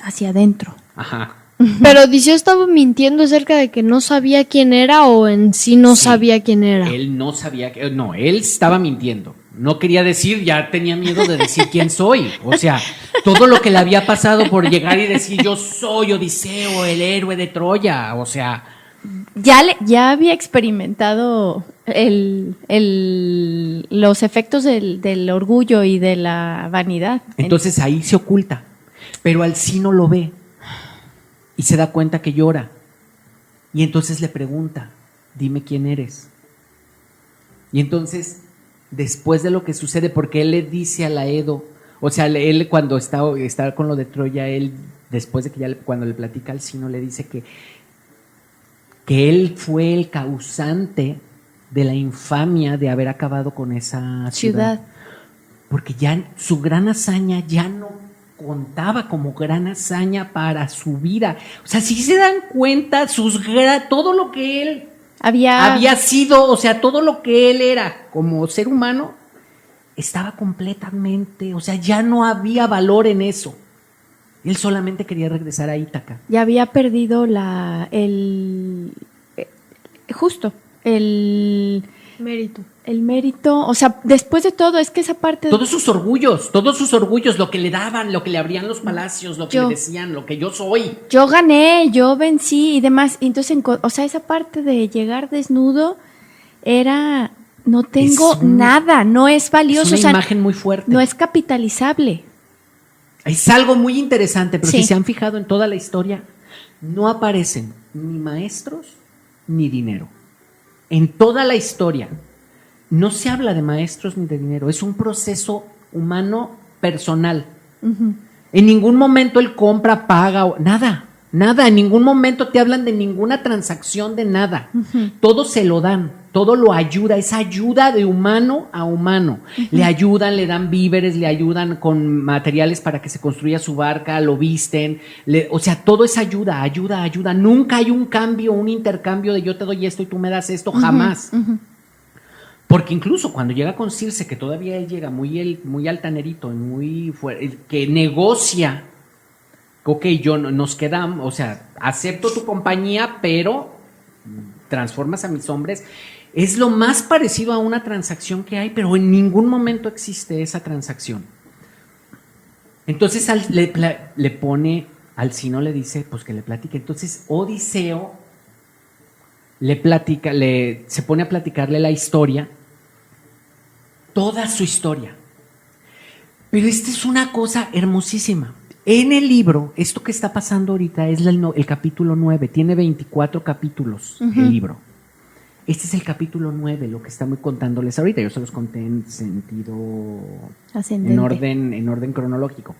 hacia adentro. Ajá. Pero Odiseo estaba mintiendo acerca de que no sabía quién era o en sí no sabía quién era. Él no sabía, él estaba mintiendo. No quería decir, ya tenía miedo de decir quién soy. O sea, todo lo que le había pasado por llegar y decir yo soy Odiseo, el héroe de Troya. O sea, ya había experimentado los efectos del orgullo y de la vanidad. Entonces ahí se oculta. Pero Alcino lo ve y se da cuenta que llora. Y entonces le pregunta, dime quién eres. Y entonces, después de lo que sucede, porque él le dice a Aedo, o sea, él cuando está con lo de Troya, él después de que cuando le platica al Alcino, le dice que él fue el causante de la infamia de haber acabado con esa ciudad. porque ya su gran hazaña ya no contaba como gran hazaña para su vida. O sea, si se dan cuenta, todo lo que él había sido, o sea, todo lo que él era como ser humano, estaba completamente, o sea, ya no había valor en eso. Él solamente quería regresar a Ítaca. Ya había perdido Mérito. el mérito, o sea, después de todo, es que esa parte... Todos sus orgullos, lo que le daban, lo que le abrían los palacios, lo que le decían, lo que yo soy. Yo gané, yo vencí y demás. Y entonces, o sea, esa parte de llegar desnudo era, no tengo nada, no es valioso. Es una imagen muy fuerte. No es capitalizable. Es algo muy interesante, pero Sí. si se han fijado en toda la historia, no aparecen ni maestros ni dinero. En toda la historia no se habla de maestros ni de dinero, es un proceso humano personal. En ningún momento él compra, paga, nada, en ningún momento te hablan de ninguna transacción de nada. Todo se lo dan, todo lo ayuda, es ayuda de humano a humano. Le ayudan, le dan víveres, le ayudan con materiales para que se construya su barca, lo visten, o sea, todo es ayuda. Nunca hay un cambio, un intercambio de yo te doy esto y tú me das esto, jamás. Porque incluso cuando llega con Circe, que todavía él llega muy altanerito, muy fuerte, que negocia, ok, nos quedamos, o sea, acepto tu compañía, pero transformas a mis hombres. Es lo más parecido a una transacción que hay, pero en ningún momento existe esa transacción. Entonces le pone, Alcino le dice, pues que le platique. Entonces Odiseo se pone a platicarle la historia, toda su historia. Pero esta es una cosa hermosísima. En el libro, esto que está pasando ahorita es el capítulo 9, tiene 24 capítulos el libro. Este es el capítulo 9, lo que estamos contándoles ahorita. Yo se los conté en sentido Ascendente. en orden cronológico.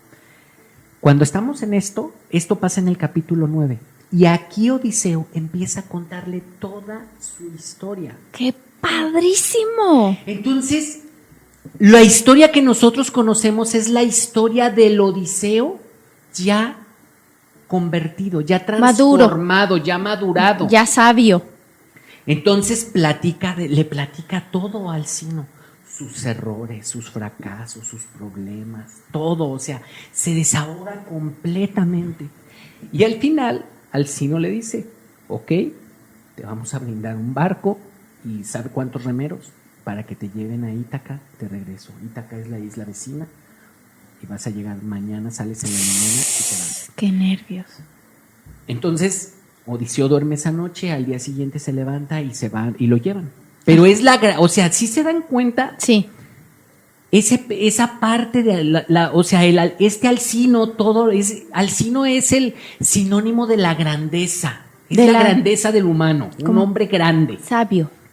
Cuando estamos en esto pasa en el capítulo 9. Y aquí Odiseo empieza a contarle toda su historia. ¡Qué padrísimo! Entonces, la historia que nosotros conocemos es la historia del Odiseo ya convertido, ya transformado, ya madurado. Ya sabio. Entonces le platica todo a Alcino, sus errores, sus fracasos, sus problemas, todo, o sea, se desahoga completamente. Y al final, Alcino le dice, ok, te vamos a brindar un barco y ¿sabe cuántos remeros? Para que te lleven a Ítaca de regreso. Ítaca es la isla vecina y vas a llegar mañana, sales en la mañana y te vas. ¡Qué nervios! Entonces, Odiseo duerme esa noche, al día siguiente se levanta y se va y lo llevan. Pero es o sea, ¿sí se dan cuenta? Sí. Esa parte de o sea, Alcino, Alcino es el sinónimo de la grandeza. Es la grandeza del humano, un hombre grande.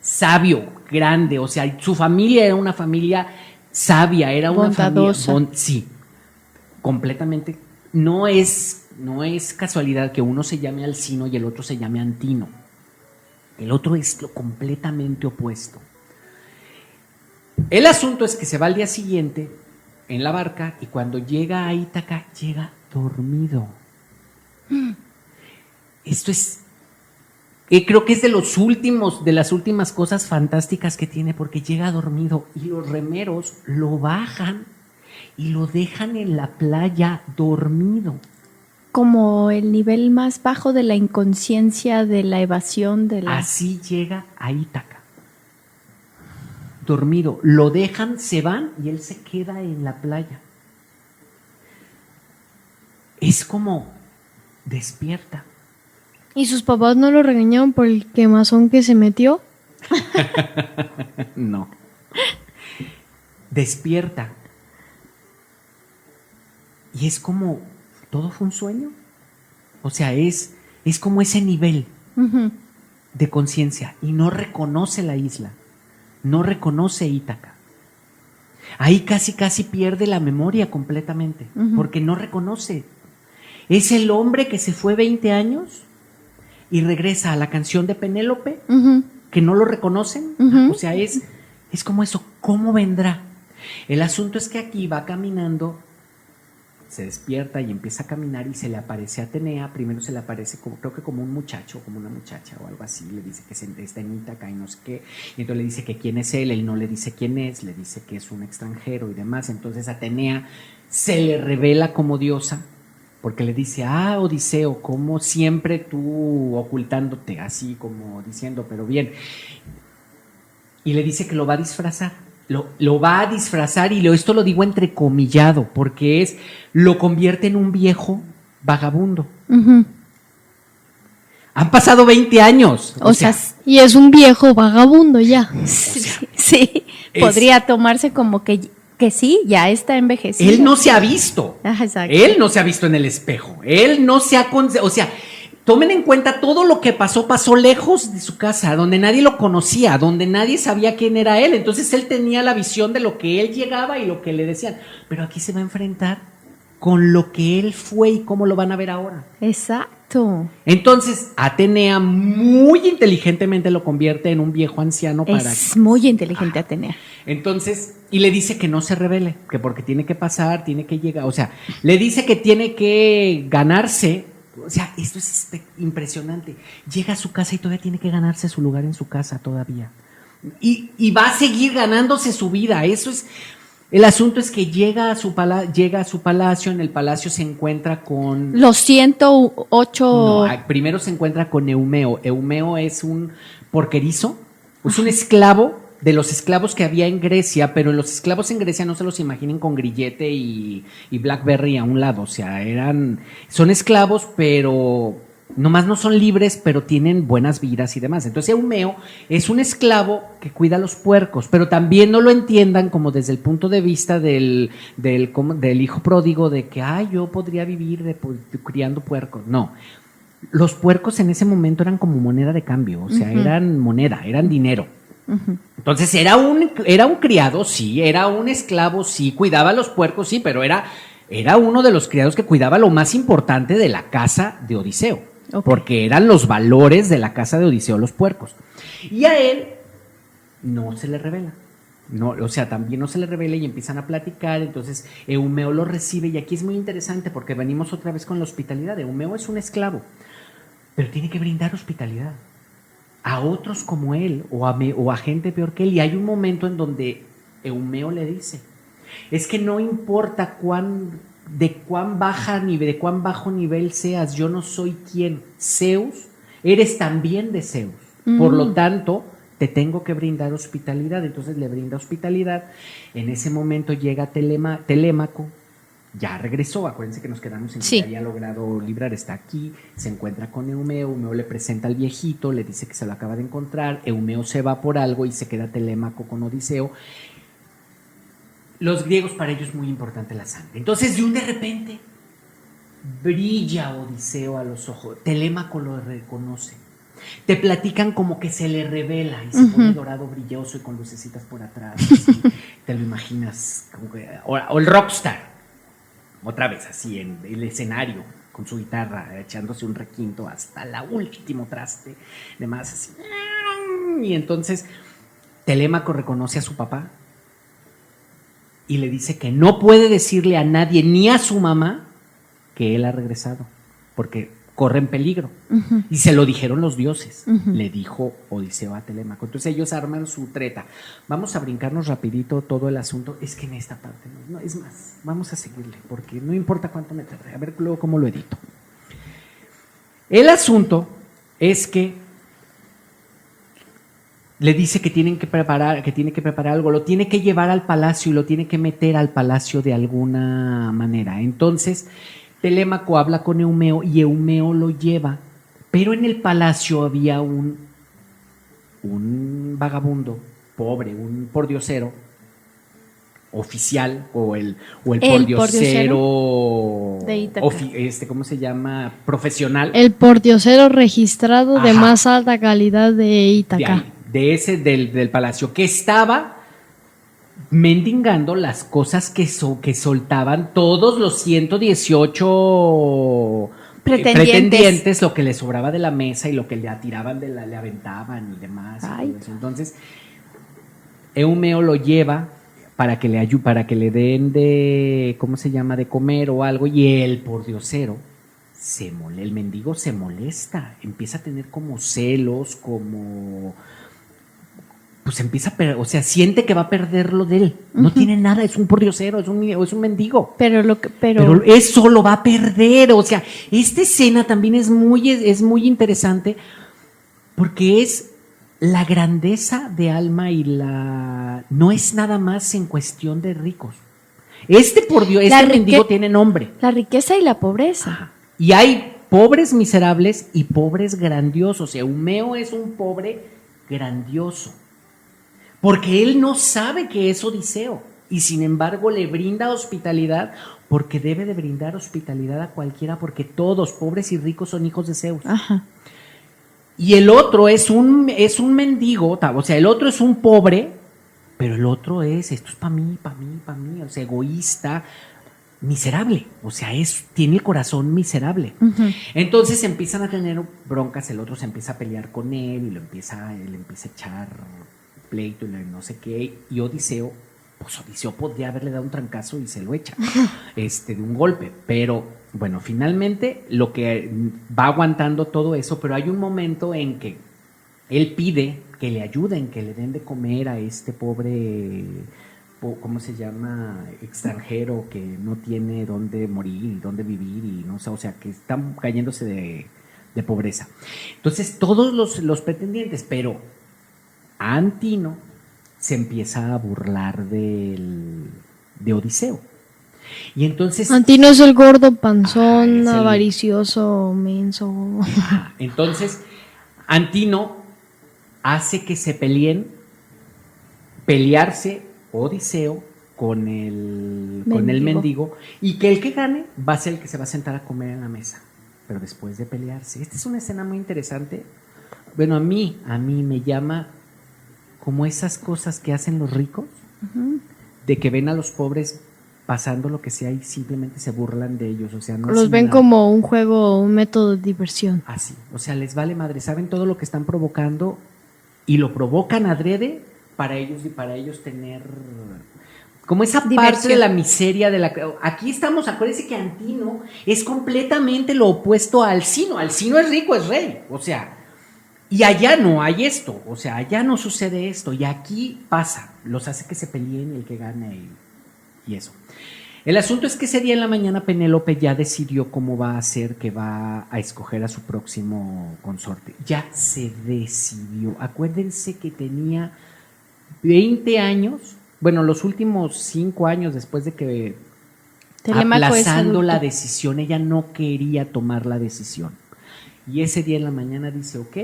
Sabio, grande, o sea, su familia era una familia sabia, era una bondadosa. familia, sí, completamente. No es casualidad que uno se llame Alcino y el otro se llame Antino. El otro es lo completamente opuesto. El asunto es que se va al día siguiente en la barca y cuando llega a Ítaca, llega dormido. Esto es... creo que es de las últimas cosas fantásticas que tiene, porque llega dormido y los remeros lo bajan y lo dejan en la playa dormido. Como el nivel más bajo de la inconsciencia, de la evasión, de la... Así llega a Ítaca. Dormido. Lo dejan, se van y él se queda en la playa. Es como despierta. ¿Y sus papás no lo regañaron por el quemazón que se metió? No. Despierta. Y es como, ¿todo fue un sueño? O sea, es como ese nivel de conciencia. Y no reconoce la isla. No reconoce Ítaca. Ahí casi pierde la memoria completamente. Porque no reconoce. Es el hombre que se fue 20 años y regresa a la canción de Penélope, que no lo reconocen. O sea, es como eso, ¿cómo vendrá? El asunto es que aquí va caminando, se despierta y empieza a caminar y se le aparece a Atenea. Primero se le aparece como, creo que como un muchacho, como una muchacha o algo así. Le dice que está en Ítaca y no sé qué. Y entonces le dice que quién es él. Él no le dice quién es, le dice que es un extranjero y demás. Entonces Atenea se le revela como diosa porque le dice, Odiseo, como siempre tú ocultándote, así como diciendo, pero bien. Y le dice que lo va a disfrazar. Lo va a disfrazar y esto lo digo entrecomillado porque lo convierte en un viejo vagabundo. Ujú. Han pasado 20 años. O sea, Y es un viejo vagabundo ya. sí, es- podría tomarse como que sí, ya está envejecido. él no se ha visto. Ajá, exacto. Él no se ha visto en el espejo. Él no se ha... O sea, tomen en cuenta todo lo que pasó lejos de su casa, donde nadie lo conocía, donde nadie sabía quién era él. Entonces él tenía la visión de lo que él llegaba y lo que le decían. Pero aquí se va a enfrentar con lo que él fue y cómo lo van a ver ahora. Exacto. Entonces Atenea muy inteligentemente lo convierte en un viejo anciano para... Es muy inteligente Atenea. Entonces, y le dice que no se revele, que porque tiene que pasar, tiene que llegar, o sea, le dice que tiene que ganarse, o sea, esto es impresionante. Llega a su casa y todavía tiene que ganarse su lugar en su casa todavía. Y va a seguir ganándose su vida, eso es... El asunto es que llega a su palacio, en el palacio se encuentra con... Los 108... No, primero se encuentra con Eumeo. Eumeo es un porquerizo, es un esclavo de los esclavos que había en Grecia, pero los esclavos en Grecia no se los imaginen con grillete y Blackberry a un lado, o sea, son esclavos, pero nomás no son libres, pero tienen buenas vidas y demás. Entonces Eumeo es un esclavo que cuida a los puercos, pero también no lo entiendan como desde el punto de vista del hijo pródigo, de que, yo podría vivir criando puercos. No, los puercos en ese momento eran como moneda de cambio, o sea, eran moneda, eran dinero. Entonces era un criado, sí, era un esclavo, sí, cuidaba a los puercos, sí, pero era uno de los criados que cuidaba lo más importante de la casa de Odiseo, porque eran los valores de la casa de Odiseo, los puercos. Y a él no se le revela. No, o sea, también no se le revela y empiezan a platicar. Entonces Eumeo lo recibe y aquí es muy interesante porque venimos otra vez con la hospitalidad. Eumeo es un esclavo, pero tiene que brindar hospitalidad a otros como él o a gente peor que él. Y hay un momento en donde Eumeo le dice, es que no importa de cuán bajo nivel seas, yo no soy quien, Zeus, eres también de Zeus. Por lo tanto, te tengo que brindar hospitalidad. Entonces le brinda hospitalidad. En ese momento llega Telémaco, ya regresó, acuérdense que nos quedamos en que había logrado librar, está aquí, se encuentra con Eumeo, Eumeo le presenta al viejito, le dice que se lo acaba de encontrar, Eumeo se va por algo y se queda Telémaco con Odiseo. Los griegos, para ellos es muy importante la sangre. Entonces de repente brilla Odiseo a los ojos, Telémaco lo reconoce. Te platican como que se le revela y se pone dorado brilloso y con lucecitas por atrás. Así, te lo imaginas como que, o el rockstar. Otra vez así en el escenario con su guitarra echándose un requinto hasta la último traste, demás así. Y entonces Telémaco reconoce a su papá y le dice que no puede decirle a nadie ni a su mamá que él ha regresado porque corre en peligro. Y se lo dijeron los dioses, le dijo Odiseo a Telémaco. Entonces ellos arman su treta. Vamos a brincarnos rapidito todo el asunto. Es que en esta parte, no, es más, vamos a seguirle, porque no importa cuánto me tarde. A ver luego cómo lo edito. El asunto es que le dice que tiene que preparar algo, lo tiene que llevar al palacio y lo tiene que meter al palacio de alguna manera. Entonces Telémaco habla con Eumeo y Eumeo lo lleva, pero en el palacio había un vagabundo, pobre, un pordiosero oficial o el pordiosero de Ítaca. ¿Cómo se llama? Profesional. El pordiosero registrado de más alta calidad de Ítaca. Del palacio, que estaba mendigando las cosas que soltaban todos los 118 pretendientes, lo que le sobraba de la mesa y lo que le atiraban, le aventaban y demás. Y todo eso. Entonces, Eumeo lo lleva, para que le den de, ¿cómo se llama?, de comer o algo, y el pordiosero el mendigo se molesta, empieza a tener como celos, como pues empieza o sea, siente que va a perder lo de él. No tiene nada, es un pordiosero, es un mendigo. Pero eso lo va a perder. O sea, esta escena también es muy interesante porque es la grandeza de alma y no es nada más en cuestión de ricos. Este mendigo tiene nombre. La riqueza y la pobreza. Ajá. Y hay pobres miserables y pobres grandiosos. Eumeo es un pobre grandioso. Porque él no sabe que es Odiseo y sin embargo le brinda hospitalidad porque debe de brindar hospitalidad a cualquiera porque todos, pobres y ricos, son hijos de Zeus. Ajá. Y el otro es un mendigo, o sea, el otro es un pobre, pero el otro esto es para mí, o sea, egoísta, miserable, o sea, tiene el corazón miserable. Uh-huh. Entonces empiezan a tener broncas, el otro se empieza a pelear con él y él empieza a echar pleito y no sé qué, y Odiseo podría haberle dado un trancazo y se lo echa de un golpe, pero bueno, finalmente lo que va aguantando todo eso, pero hay un momento en que él pide que le ayuden, que le den de comer a este pobre, ¿cómo se llama?, extranjero que no tiene dónde morir y dónde vivir y no sé, o sea, que están cayéndose de pobreza. Entonces todos los pretendientes, pero Antino se empieza a burlar de Odiseo. Y entonces Antino es el gordo panzón, avaricioso, menso. Entonces Antino hace que se pelearse Odiseo con el mendigo, y que el que gane va a ser el que se va a sentar a comer en la mesa, pero después de pelearse. Esta es una escena muy interesante. Bueno, a mí me llama como esas cosas que hacen los ricos, uh-huh, de que ven a los pobres pasando lo que sea y simplemente se burlan de ellos, o sea, no los ven nada, como un juego, un método de diversión. Así, o sea, les vale madre, saben todo lo que están provocando y lo provocan adrede para ellos tener como esa diversión, parte de la miseria de aquí estamos, acuérdense que Antino es completamente lo opuesto a Alcino. Alcino es rico, es rey, o sea, y allá no hay esto, o sea, allá no sucede esto, y aquí pasa, los hace que se peleen el que gana y eso. El asunto es que ese día en la mañana Penélope ya decidió cómo va a hacer, que va a escoger a su próximo consorte. Ya se decidió. Acuérdense que tenía 20 años, bueno, los últimos 5 años después de que aplazando la decisión, ella no quería tomar la decisión. Y ese día en la mañana dice, ok,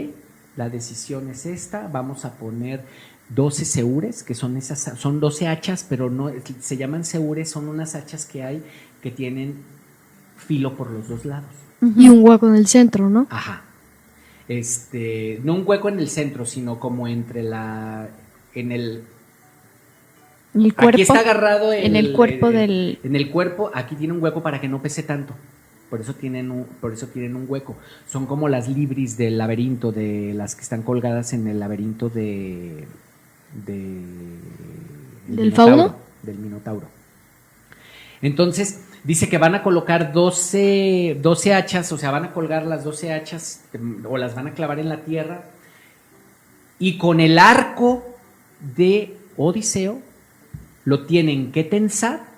la decisión es esta, vamos a poner 12 seures, que son 12 hachas, pero no se llaman seures, son unas hachas que hay que tienen filo por los dos lados. Y un hueco en el centro, ¿no? Ajá. No un hueco en el centro, sino como entre en el cuerpo. Aquí está agarrado en el cuerpo en el cuerpo, aquí tiene un hueco para que no pese tanto. Por eso tienen un hueco. Son como las libris del laberinto, de las que están colgadas en el laberinto del fauno, del Minotauro. Entonces dice que van a colocar 12 hachas, o sea, van a colgar las 12 hachas o las van a clavar en la tierra, y con el arco de Odiseo lo tienen que tensar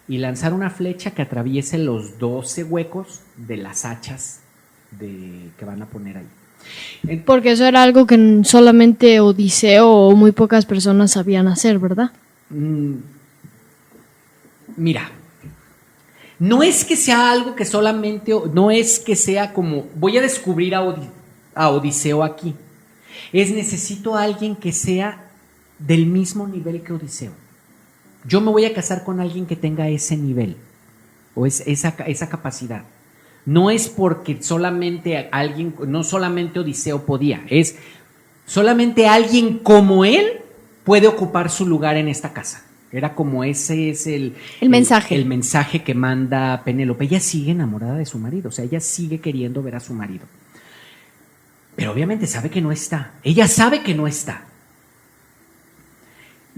y lanzar una flecha que atraviese los 12 huecos de las hachas que van a poner ahí. Porque eso era algo que solamente Odiseo o muy pocas personas sabían hacer, ¿verdad? Mira, no es que sea algo que solamente, no es que sea como, voy a descubrir a Odiseo aquí. Necesito a alguien que sea del mismo nivel que Odiseo. Yo me voy a casar con alguien que tenga ese nivel o esa capacidad. No es porque no solamente Odiseo podía, es solamente alguien como él puede ocupar su lugar en esta casa. Era como ese es el mensaje. El mensaje que manda Penélope. Ella sigue enamorada de su marido, o sea, ella sigue queriendo ver a su marido. Pero obviamente sabe que no está. Ella sabe que no está.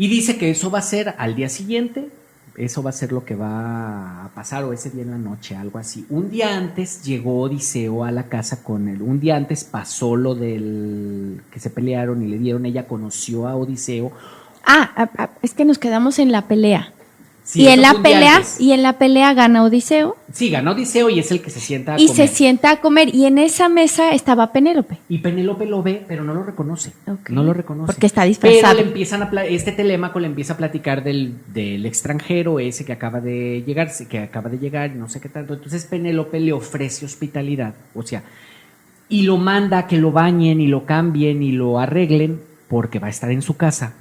Y dice que eso va a ser al día siguiente, eso va a ser lo que va a pasar, o ese día en la noche, algo así. Un día antes llegó Odiseo a la casa con él, un día antes pasó lo del que se pelearon y le dieron, ella conoció a Odiseo. Es que nos quedamos en la pelea. Sí, y eso en fue la un día pelea, antes. y en la pelea gana Odiseo. Sí, ganó Odiseo y es el que se sienta a Y comer. se sienta a comer. Y en esa mesa estaba Penélope. Y Penélope lo ve, pero no lo reconoce. Ok. No lo reconoce. Porque está disfrazado. Pero le empiezan este Telémaco le empieza a platicar del extranjero ese que acaba de llegar y no sé qué tanto. Entonces Penélope le ofrece hospitalidad, o sea, y lo manda a que lo bañen y lo cambien y lo arreglen porque va a estar en su casa.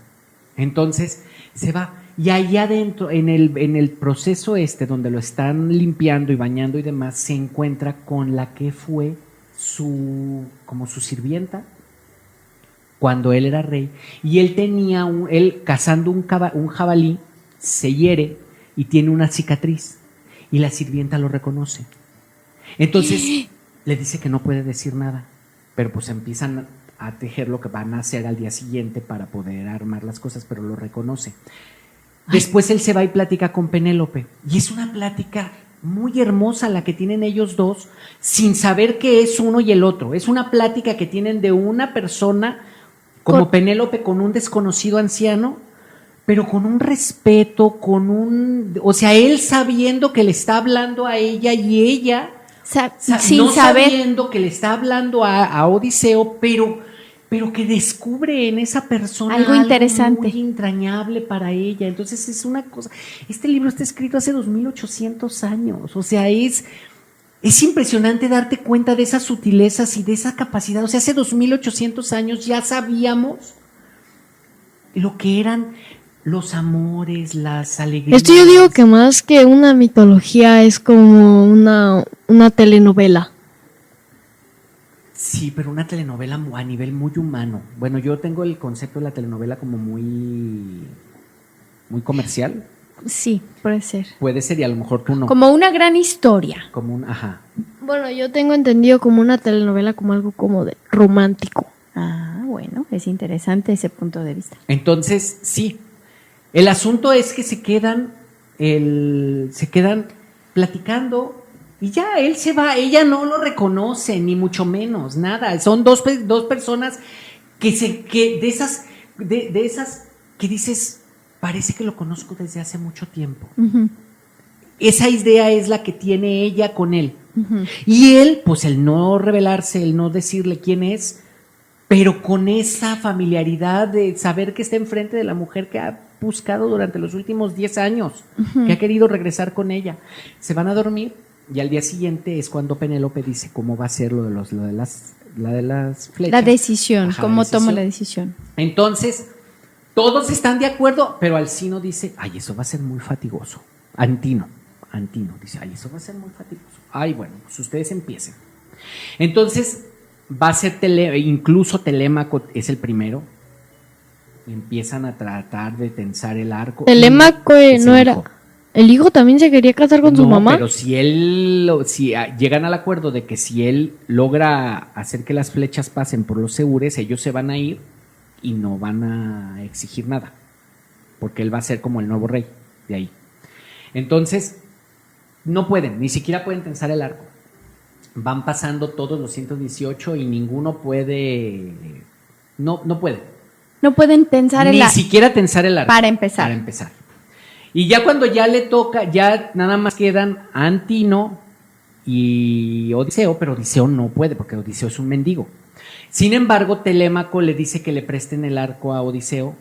Entonces se va. Y ahí adentro, en el proceso donde lo están limpiando y bañando y demás, se encuentra con la que fue como su sirvienta cuando él era rey. Y él tenía, él cazando un jabalí, se hiere y tiene una cicatriz. Y la sirvienta lo reconoce. Entonces le dice que no puede decir nada, pero pues empiezan a tejer lo que van a hacer al día siguiente para poder armar las cosas, pero lo reconoce. Después él se va y platica con Penélope. Y es una plática muy hermosa la que tienen ellos dos, sin saber qué es uno y el otro. Es una plática que tienen de una persona como Penélope con un desconocido anciano, pero con un respeto, o sea, él sabiendo que le está hablando a ella y ella sin no saber. sabiendo que le está hablando a Odiseo, pero que descubre en esa persona Algo interesante, muy entrañable para ella. Entonces es una cosa, este libro está escrito hace 2800 años, o sea, es impresionante darte cuenta de esas sutilezas y de esa capacidad. O sea, hace 2800 años ya sabíamos lo que eran los amores, las alegrías. Esto yo digo que más que una mitología es como una telenovela. Sí, pero una telenovela a nivel muy humano. Bueno, yo tengo el concepto de la telenovela como muy comercial. Sí, puede ser. Puede ser y a lo mejor tú no. Como una gran historia. Ajá. Bueno, yo tengo entendido como una telenovela como algo como de romántico. Bueno, es interesante ese punto de vista. Entonces, sí. El asunto es que se quedan platicando. Y ya, él se va, ella no lo reconoce, ni mucho menos, nada. Son dos personas que de esas que dices, parece que lo conozco desde hace mucho tiempo. Uh-huh. Esa idea es la que tiene ella con él. Uh-huh. Y él, pues el no revelarse, el no decirle quién es, pero con esa familiaridad de saber que está enfrente de la mujer que ha buscado durante los últimos 10 años, uh-huh, que ha querido regresar con ella. Se van a dormir. Y al día siguiente es cuando Penélope dice cómo va a ser lo de las flechas. La decisión, Ajá, cómo tomo la decisión. Entonces, todos están de acuerdo, pero Alcino dice, ay, eso va a ser muy fatigoso. Antino dice, ay, eso va a ser muy fatigoso. Ay, bueno, pues ustedes empiecen. Entonces, va a ser incluso Telémaco es el primero. Empiezan a tratar de tensar el arco. Telémaco no era... ¿El hijo también se quería casar con su mamá? Pero si llegan al acuerdo de que si él logra hacer que las flechas pasen por los segures, ellos se van a ir y no van a exigir nada, porque él va a ser como el nuevo rey de ahí. Entonces, no pueden, ni siquiera pueden tensar el arco. Van pasando todos los 118 y ninguno puede, no puede. No pueden tensar el arco. Ni siquiera tensar el arco. Para empezar. Y ya cuando ya le toca, ya nada más quedan Antino y Odiseo, pero Odiseo no puede porque Odiseo es un mendigo. Sin embargo, Telémaco le dice que le presten el arco a Odiseo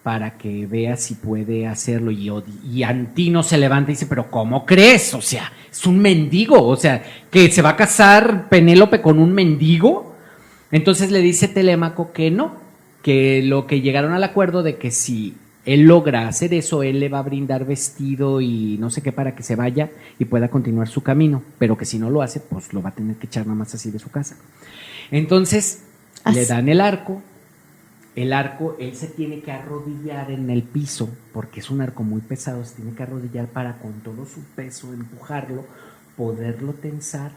para que vea si puede hacerlo. Y Antino se levanta y dice, pero ¿cómo crees? O sea, es un mendigo, o sea, que se va a casar Penélope con un mendigo. Entonces le dice Telémaco que no, que lo que llegaron al acuerdo de que si él logra hacer eso, él le va a brindar vestido y no sé qué para que se vaya y pueda continuar su camino, pero que si no lo hace, pues lo va a tener que echar nada más así de su casa. Entonces le dan el arco, él se tiene que arrodillar en el piso, porque es un arco muy pesado, se tiene que arrodillar para con todo su peso empujarlo, poderlo tensar,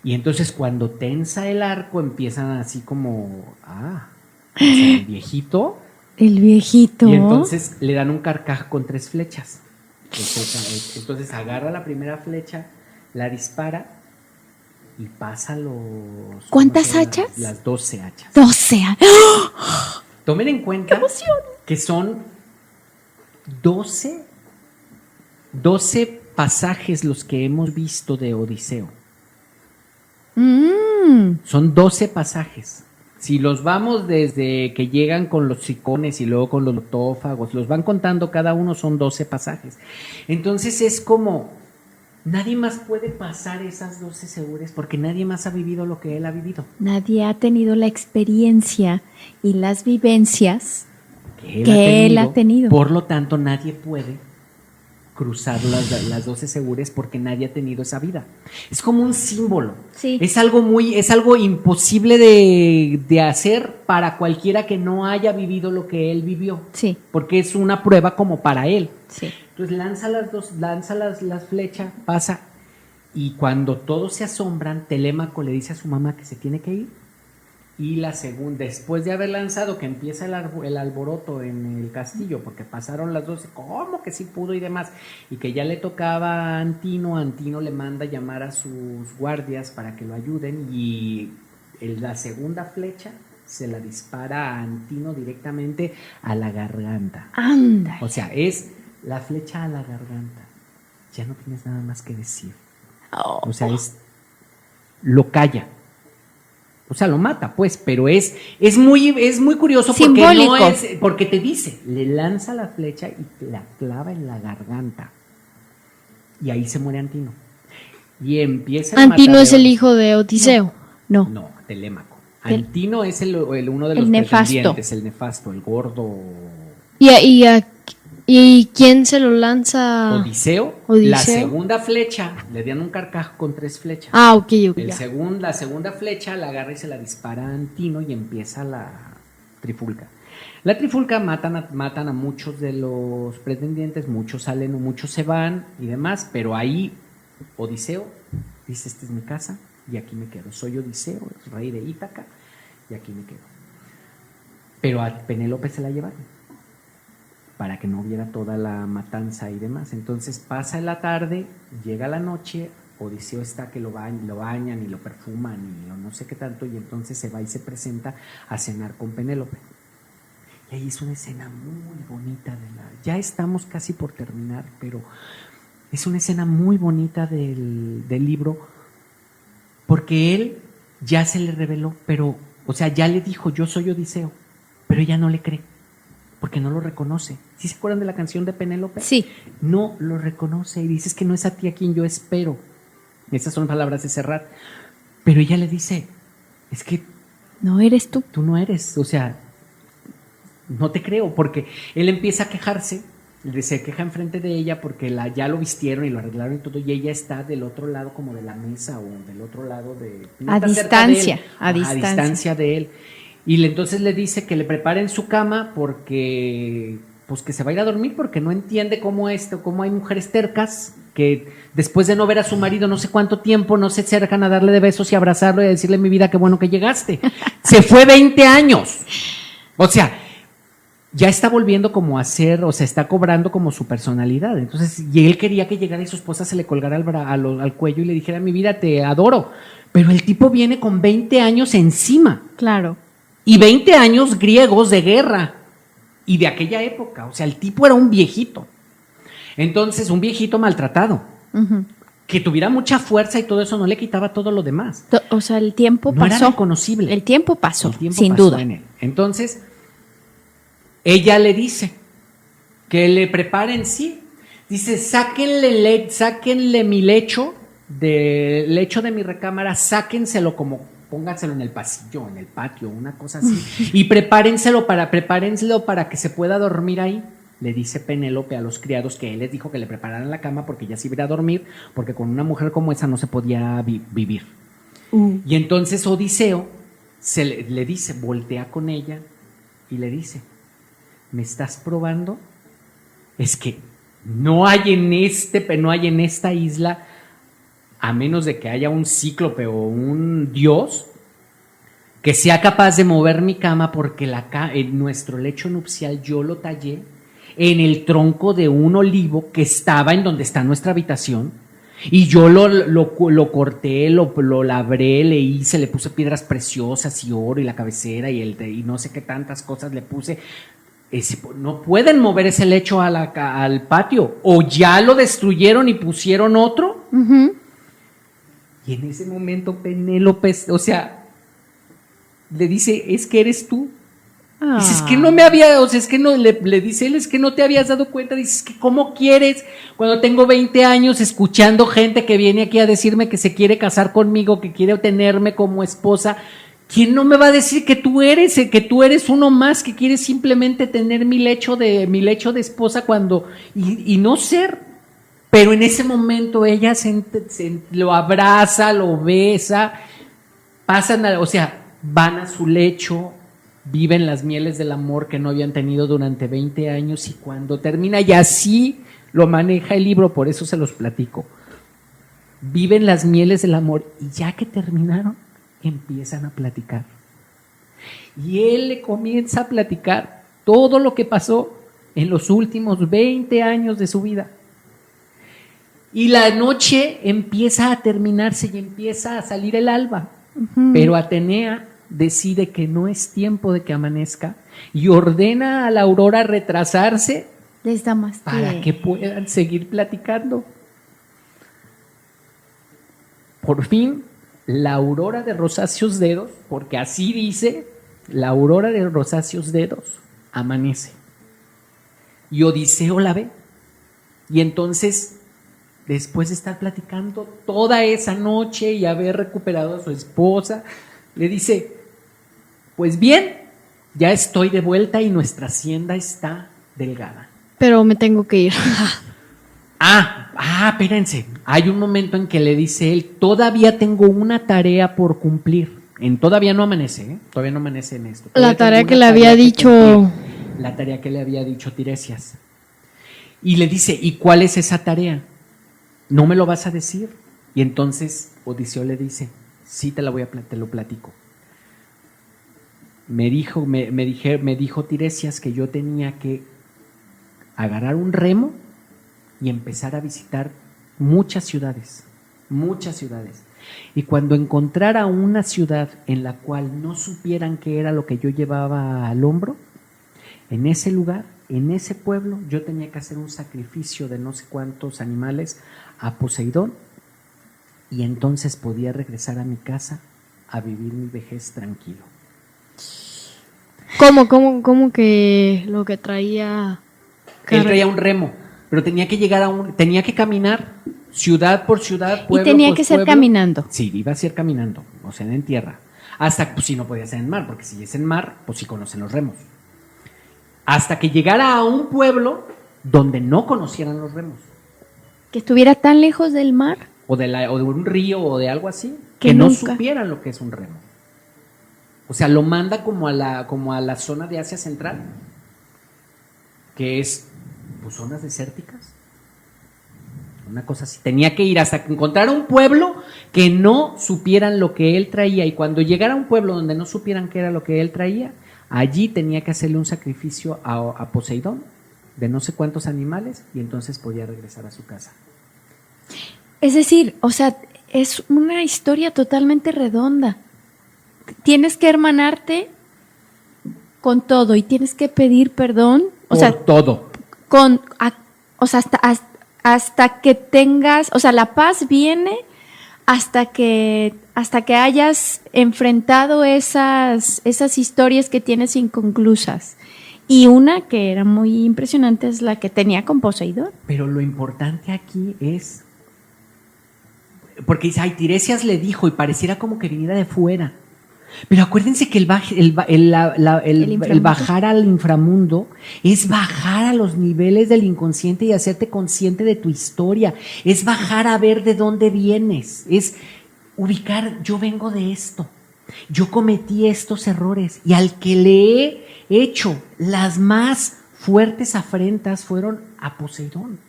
y entonces cuando tensa el arco empiezan así como, o sea, el viejito El viejito. Y entonces le dan un carcaj con 3 flechas. Entonces agarra la primera flecha, la dispara y pasa los... ¿Cuántas ¿cómo se llama? hachas? Las 12 hachas. 12. Tomen en cuenta que son 12 pasajes los que hemos visto de Odiseo. Son 12 pasajes. Si los vamos desde que llegan con los cicones y luego con los lotófagos, los van contando cada uno, son 12 pasajes. Entonces es como, nadie más puede pasar esas 12 segures porque nadie más ha vivido lo que él ha vivido. Nadie ha tenido la experiencia y las vivencias que él ha tenido. Por lo tanto, nadie puede cruzar las 12 segures porque nadie ha tenido esa vida. Es como un símbolo. Sí. Es algo imposible de hacer para cualquiera que no haya vivido lo que él vivió. Sí. Porque es una prueba como para él. Sí. Entonces lanza las flechas, pasa, y cuando todos se asombran, Telémaco le dice a su mamá que se tiene que ir. Y la segunda, después de haber lanzado, que empieza el alboroto en el castillo, porque pasaron las 12, ¿cómo que sí pudo y demás? Y que ya le tocaba a Antino le manda llamar a sus guardias para que lo ayuden, y la segunda flecha se la dispara a Antino directamente a la garganta. Anda. O sea, es la flecha a la garganta. Ya no tienes nada más que decir. O sea, lo calla. O sea, lo mata, pues, pero es muy curioso porque simbólico. Porque te dice, le lanza la flecha y la clava en la garganta. Y ahí se muere Antino. Y empieza el Antino matadero. es el hijo de Odiseo. No. No, Telémaco. Antino es uno de los el nefasto. pretendientes, el nefasto, el gordo. ¿Y quién se lo lanza? Odiseo. Odiseo. La segunda flecha, le dan un carcaj con 3 flechas. Ah, ok, ya. La segunda flecha la agarra y se la dispara a Antino y empieza la trifulca. La trifulca matan a muchos de los pretendientes, muchos salen o muchos se van y demás, pero ahí Odiseo dice, esta es mi casa y aquí me quedo. Soy Odiseo, rey de Ítaca, y aquí me quedo. Pero a Penélope se la llevaron para que no viera toda la matanza y demás. Entonces pasa la tarde, llega la noche, Odiseo está que lo bañan y lo perfuman y no sé qué tanto, y entonces se va y se presenta a cenar con Penélope. Y ahí es una escena muy bonita ya estamos casi por terminar, pero es una escena muy bonita del libro, porque él ya se le reveló, pero, o sea, ya le dijo, yo soy Odiseo, pero ella no le cree, porque no lo reconoce. ¿Sí se acuerdan de la canción de Penélope? Sí. No lo reconoce y dices que no es a ti a quien yo espero. Esas son palabras de Serrat. Pero ella le dice, es que no eres tú. Tú no eres, o sea, no te creo, porque él empieza a quejarse, se queja enfrente de ella porque ya lo vistieron y lo arreglaron y todo, y ella está del otro lado como de la mesa o del otro lado a distancia, a distancia de él. Y entonces le dice que le preparen su cama porque, pues que se va a ir a dormir porque no entiende cómo hay mujeres tercas que después de no ver a su marido no sé cuánto tiempo no se acercan a darle de besos y abrazarlo y a decirle, mi vida, qué bueno que llegaste. Se fue 20 años. O sea, ya está volviendo como a ser, o sea, está cobrando como su personalidad. Entonces, y él quería que llegara y su esposa se le colgara al cuello y le dijera, mi vida, te adoro. Pero el tipo viene con 20 años encima. Claro. Y 20 años griegos de guerra y de aquella época. O sea, el tipo era un viejito. Entonces, un viejito maltratado. Uh-huh. Que tuviera mucha fuerza y todo eso no le quitaba todo lo demás. O sea, el tiempo no pasó. Era reconocible. El tiempo pasó, sin pasó duda. En él. Entonces, ella le dice que le preparen, sí. Dice, sáquenle mi lecho de mi recámara, sáquenselo pónganselo en el pasillo, en el patio, una cosa así, y prepárenselo para que se pueda dormir ahí. Le dice Penélope a los criados que él les dijo que le prepararan la cama porque ya se iba a dormir, porque con una mujer como esa no se podía vivir. Y entonces Odiseo le dice, voltea con ella y le dice, ¿me estás probando? Es que no hay en esta isla, a menos de que haya un cíclope o un dios, que sea capaz de mover mi cama porque en nuestro lecho nupcial yo lo tallé en el tronco de un olivo que estaba en donde está nuestra habitación y yo lo corté, lo labré, le puse piedras preciosas y oro y la cabecera y no sé qué tantas cosas le puse. No pueden mover ese lecho al patio, o ya lo destruyeron y pusieron otro. Ujú. Y en ese momento Penélope, o sea, le dice, es que eres tú. Dice, es que no me había, o sea, es que no, le dice él, es que no te habías dado cuenta. Dices, que ¿cómo quieres? Cuando tengo 20 años escuchando gente que viene aquí a decirme que se quiere casar conmigo, que quiere tenerme como esposa, ¿quién no me va a decir que tú eres uno más, que quieres simplemente tener mi lecho de esposa y no ser? Pero en ese momento ella lo abraza, lo besa, van a su lecho, viven las mieles del amor que no habían tenido durante 20 años y cuando termina, y así lo maneja el libro, por eso se los platico, viven las mieles del amor y ya que terminaron, empiezan a platicar. Y él le comienza a platicar todo lo que pasó en los últimos 20 años de su vida. Y la noche empieza a terminarse y empieza a salir el alba. Pero Atenea decide que no es tiempo de que amanezca y ordena a la aurora retrasarse Les da más para tiempo. que puedan seguir platicando. Por fin, la aurora de rosáceos dedos, porque así dice, la aurora de rosáceos dedos amanece. Y Odiseo la ve. Y entonces, después de estar platicando toda esa noche y haber recuperado a su esposa, le dice, pues bien, ya estoy de vuelta y nuestra hacienda está delgada. Pero me tengo que ir. Espérense. Hay un momento en que le dice él, todavía tengo una tarea por cumplir. Todavía no amanece, ¿eh? Todavía no amanece en esto. La Todavía tarea tengo que una le había tarea que dicho. cumplir. La tarea que le había dicho Tiresias. Y le dice, ¿y cuál es esa tarea? ¿No me lo vas a decir? Y entonces Odiseo le dice, sí te lo platico. Me dijo Tiresias que yo tenía que agarrar un remo y empezar a visitar muchas ciudades. Y cuando encontrara una ciudad en la cual no supieran qué era lo que yo llevaba al hombro, en ese lugar, en ese pueblo, yo tenía que hacer un sacrificio de no sé cuántos animales a Poseidón y entonces podía regresar a mi casa a vivir mi vejez tranquilo. ¿Cómo que lo que traía? Él traía un remo, pero tenía que caminar ciudad por ciudad, pueblo Y tenía por que ser pueblo. caminando. Sí, iba a ser caminando, o sea, en tierra. Hasta, pues si no podía ser en mar, porque si es en mar, pues sí conocen los remos. Hasta que llegara a un pueblo donde no conocieran los remos. Que estuviera tan lejos del mar. O de un río o de algo así, Que que no nunca supieran lo que es un remo. O sea, lo manda como a la zona de Asia Central, que es pues zonas desérticas. Una cosa así. Tenía que ir hasta encontrar un pueblo que no supieran lo que él traía. Y cuando llegara a un pueblo donde no supieran qué era lo que él traía, allí tenía que hacerle un sacrificio a Poseidón de no sé cuántos animales y entonces podía regresar a su casa. Es decir, o sea, es una historia totalmente redonda. Tienes que hermanarte con todo y tienes que pedir perdón. Todo. Hasta que tengas, o sea, la paz viene hasta que hayas enfrentado esas historias que tienes inconclusas. Y una que era muy impresionante es la que tenía con Poseidón. Pero lo importante aquí es, porque dice, ay, Tiresias le dijo y pareciera como que viniera de fuera. Pero acuérdense que el bajar al inframundo es bajar a los niveles del inconsciente y hacerte consciente de tu historia. Es bajar a ver de dónde vienes. Es ubicar, yo vengo de esto. Yo cometí estos errores y al que le he hecho las más fuertes afrentas fueron a Poseidón.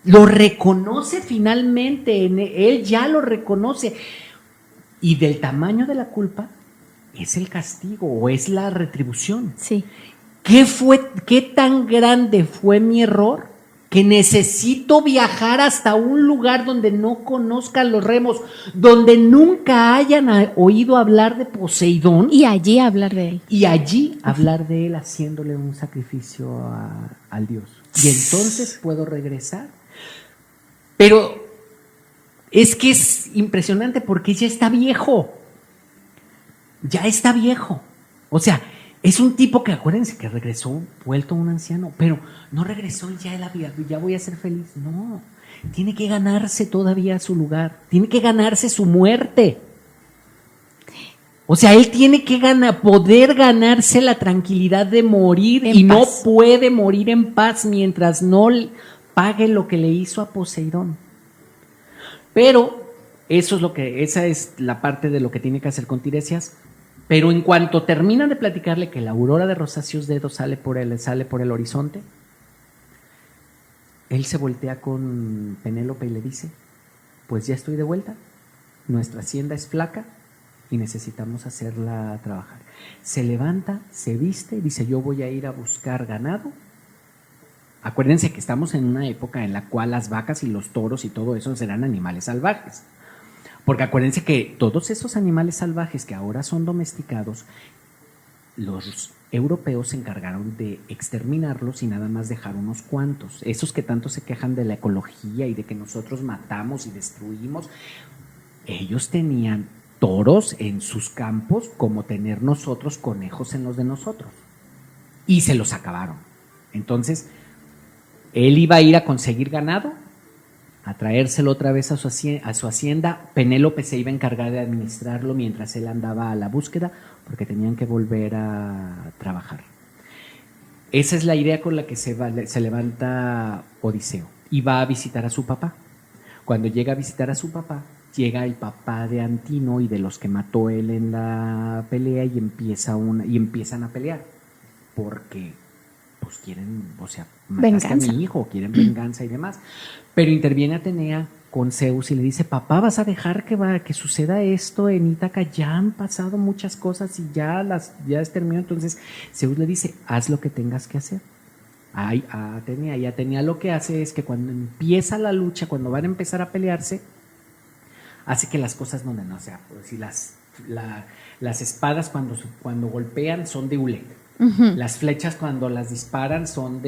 Lo reconoce finalmente, él ya lo reconoce. Y del tamaño de la culpa, es el castigo o es la retribución. Sí. ¿Qué tan grande fue mi error? Que necesito viajar hasta un lugar donde no conozcan los remos, donde nunca hayan oído hablar de Poseidón. Y allí hablar de él. Y allí hablar de él haciéndole un sacrificio al dios. Y entonces puedo regresar. Pero es que es impresionante porque ya está viejo. Ya está viejo. O sea, es un tipo que, acuérdense, que regresó vuelto un anciano, pero no regresó y ya voy a ser feliz. No, tiene que ganarse todavía su lugar, tiene que ganarse su muerte. O sea, él tiene que poder ganarse la tranquilidad de morir y no puede morir en paz mientras no pague lo que le hizo a Poseidón. Pero esa es la parte de lo que tiene que hacer con Tiresias. Pero en cuanto terminan de platicarle que la aurora de rosáceos dedos sale por el horizonte, él se voltea con Penélope y le dice: pues ya estoy de vuelta, nuestra hacienda es flaca y necesitamos hacerla trabajar. Se levanta, se viste y dice: yo voy a ir a buscar ganado. Acuérdense que estamos en una época en la cual las vacas y los toros y todo eso serán animales salvajes. Porque acuérdense que todos esos animales salvajes que ahora son domesticados, los europeos se encargaron de exterminarlos y nada más dejar unos cuantos. Esos que tanto se quejan de la ecología y de que nosotros matamos y destruimos, ellos tenían toros en sus campos como tener nosotros conejos en los de nosotros. Y se los acabaron. Entonces, él iba a ir a conseguir ganado, a traérselo otra vez a su hacienda. Penélope se iba a encargar de administrarlo mientras él andaba a la búsqueda, porque tenían que volver a trabajar. Esa es la idea con la que se levanta Odiseo y va a visitar a su papá. Cuando llega a visitar a su papá, llega el papá de Antino y de los que mató él en la pelea y empiezan a pelear porque pues quieren, o sea, mataste a mi hijo, quieren venganza y demás. Pero interviene Atenea con Zeus y le dice: papá, ¿vas a dejar que suceda esto en Ítaca? Ya han pasado muchas cosas y ya es terminado. Entonces Zeus le dice: haz lo que tengas que hacer. A Atenea, y Atenea lo que hace es que cuando empieza la lucha, cuando van a empezar a pelearse, hace que las cosas no, o sea, pues si las espadas cuando golpean son de hule. Uh-huh. Las flechas cuando las disparan son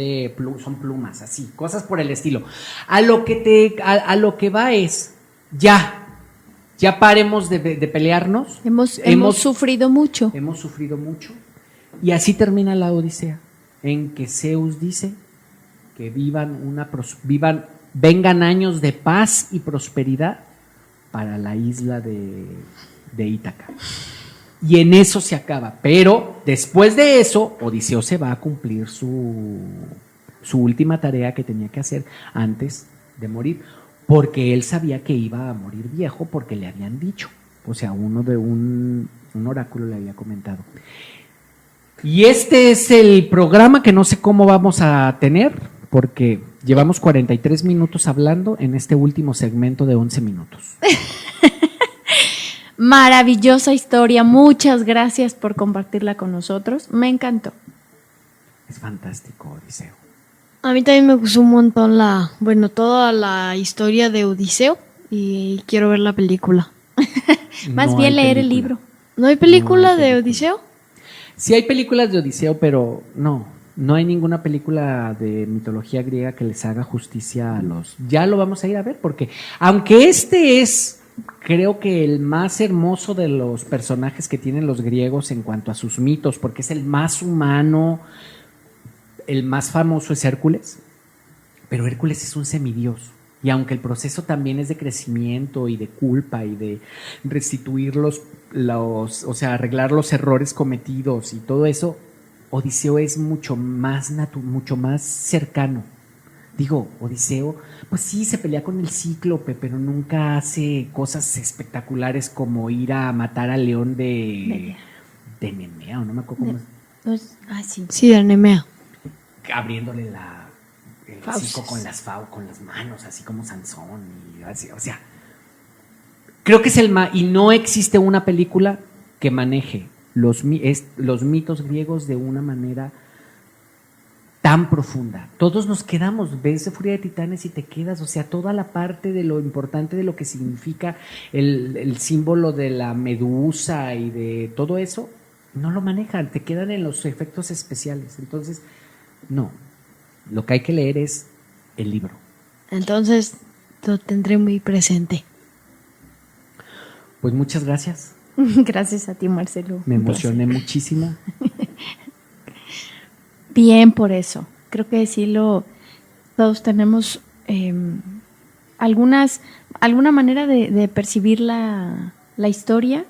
son plumas, así, cosas por el estilo. A lo que va es, ya paremos de pelearnos. Hemos sufrido mucho. Hemos sufrido mucho. Y así termina la Odisea, en que Zeus dice que vengan años de paz y prosperidad para la isla de Ítaca. Y en eso se acaba. Pero después de eso, Odiseo se va a cumplir su última tarea que tenía que hacer antes de morir, porque él sabía que iba a morir viejo, porque le habían dicho. O sea, uno de un oráculo le había comentado. Y este es el programa que no sé cómo vamos a tener, porque llevamos 43 minutos hablando en este último segmento de 11 minutos. Maravillosa historia, muchas gracias por compartirla con nosotros, me encantó. Es fantástico, Odiseo. A mí también me gustó un montón toda la historia de Odiseo y quiero ver la película. Más bien leer el libro. ¿No hay película de Odiseo? Sí hay películas de Odiseo, pero no hay ninguna película de mitología griega que les haga justicia a ya lo vamos a ir a ver, porque aunque este es, creo que el más hermoso de los personajes que tienen los griegos en cuanto a sus mitos, porque es el más humano, el más famoso es Hércules, pero Hércules es un semidios. Y aunque el proceso también es de crecimiento y de culpa y de restituir o sea, arreglar los errores cometidos y todo eso, Odiseo es mucho más cercano. Digo, Odiseo, pues sí, se pelea con el Cíclope, pero nunca hace cosas espectaculares como ir a matar al león de Nemea, no me acuerdo cómo es. Sí, de Nemea. Abriéndole el hocico con las manos, así como Sansón. Y así, o sea, creo que es y no existe una película que maneje los mitos griegos de una manera tan profunda. Todos nos quedamos, ves Furia de Titanes y te quedas, o sea, toda la parte de lo importante de lo que significa el símbolo de la medusa y de todo eso, no lo manejan, te quedan en los efectos especiales. Entonces, no, lo que hay que leer es el libro. Entonces, lo tendré muy presente. Pues muchas gracias. Gracias a ti, Marcelo. Me emocioné muchísimo. Bien por eso. Creo que sí todos tenemos alguna manera de percibir la historia.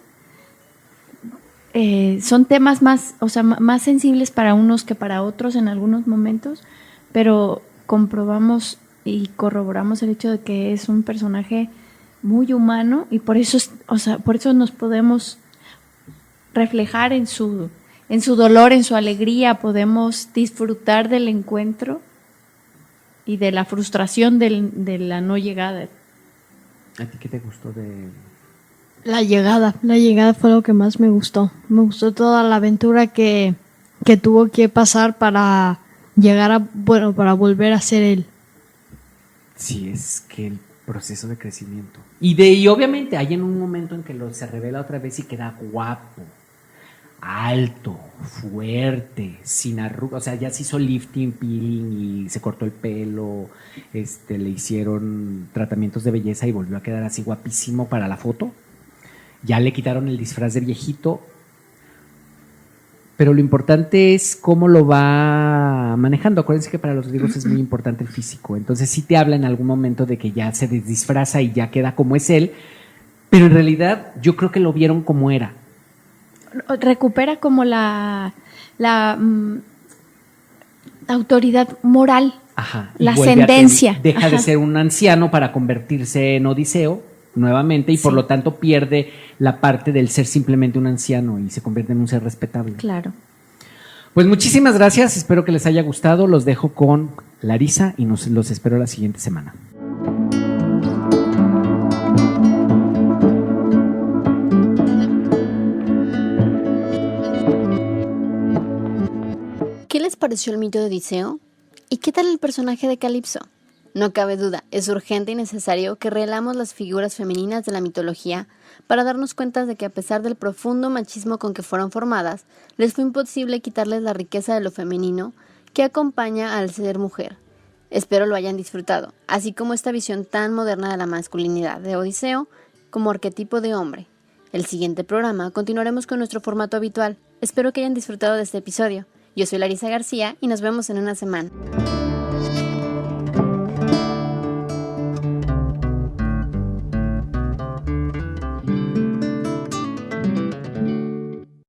Son temas más sensibles para unos que para otros en algunos momentos, pero comprobamos y corroboramos el hecho de que es un personaje muy humano y por eso nos podemos reflejar en su dolor, en su alegría, podemos disfrutar del encuentro y de la frustración de la no llegada. ¿A ti qué te gustó de...? La llegada fue lo que más me gustó. Me gustó toda la aventura que tuvo que pasar para llegar para volver a ser él. Sí, es que el proceso de crecimiento. Y obviamente hay en un momento en que se revela otra vez y queda guapo, alto, fuerte, sin arrugas, o sea, ya se hizo lifting, peeling y se cortó el pelo, le hicieron tratamientos de belleza y volvió a quedar así guapísimo para la foto. Ya le quitaron el disfraz de viejito, pero lo importante es cómo lo va manejando. Acuérdense que para los griegos es muy importante el físico, entonces sí te habla en algún momento de que ya se disfraza y ya queda como es él, pero en realidad yo creo que lo vieron como era. Recupera como la autoridad moral, Ajá, la vuelve ascendencia. Deja de ser un anciano para convertirse en Odiseo nuevamente y por lo tanto pierde la parte del ser simplemente un anciano y se convierte en un ser respetable. Claro. Pues muchísimas gracias, espero que les haya gustado, los dejo con Larisa y los espero la siguiente semana. ¿Qué les pareció el mito de Odiseo? ¿Y qué tal el personaje de Calipso? No cabe duda, es urgente y necesario que releamos las figuras femeninas de la mitología para darnos cuenta de que a pesar del profundo machismo con que fueron formadas, les fue imposible quitarles la riqueza de lo femenino que acompaña al ser mujer. Espero lo hayan disfrutado, así como esta visión tan moderna de la masculinidad de Odiseo como arquetipo de hombre. El siguiente programa continuaremos con nuestro formato habitual. Espero que hayan disfrutado de este episodio. Yo soy Larisa García y nos vemos en una semana.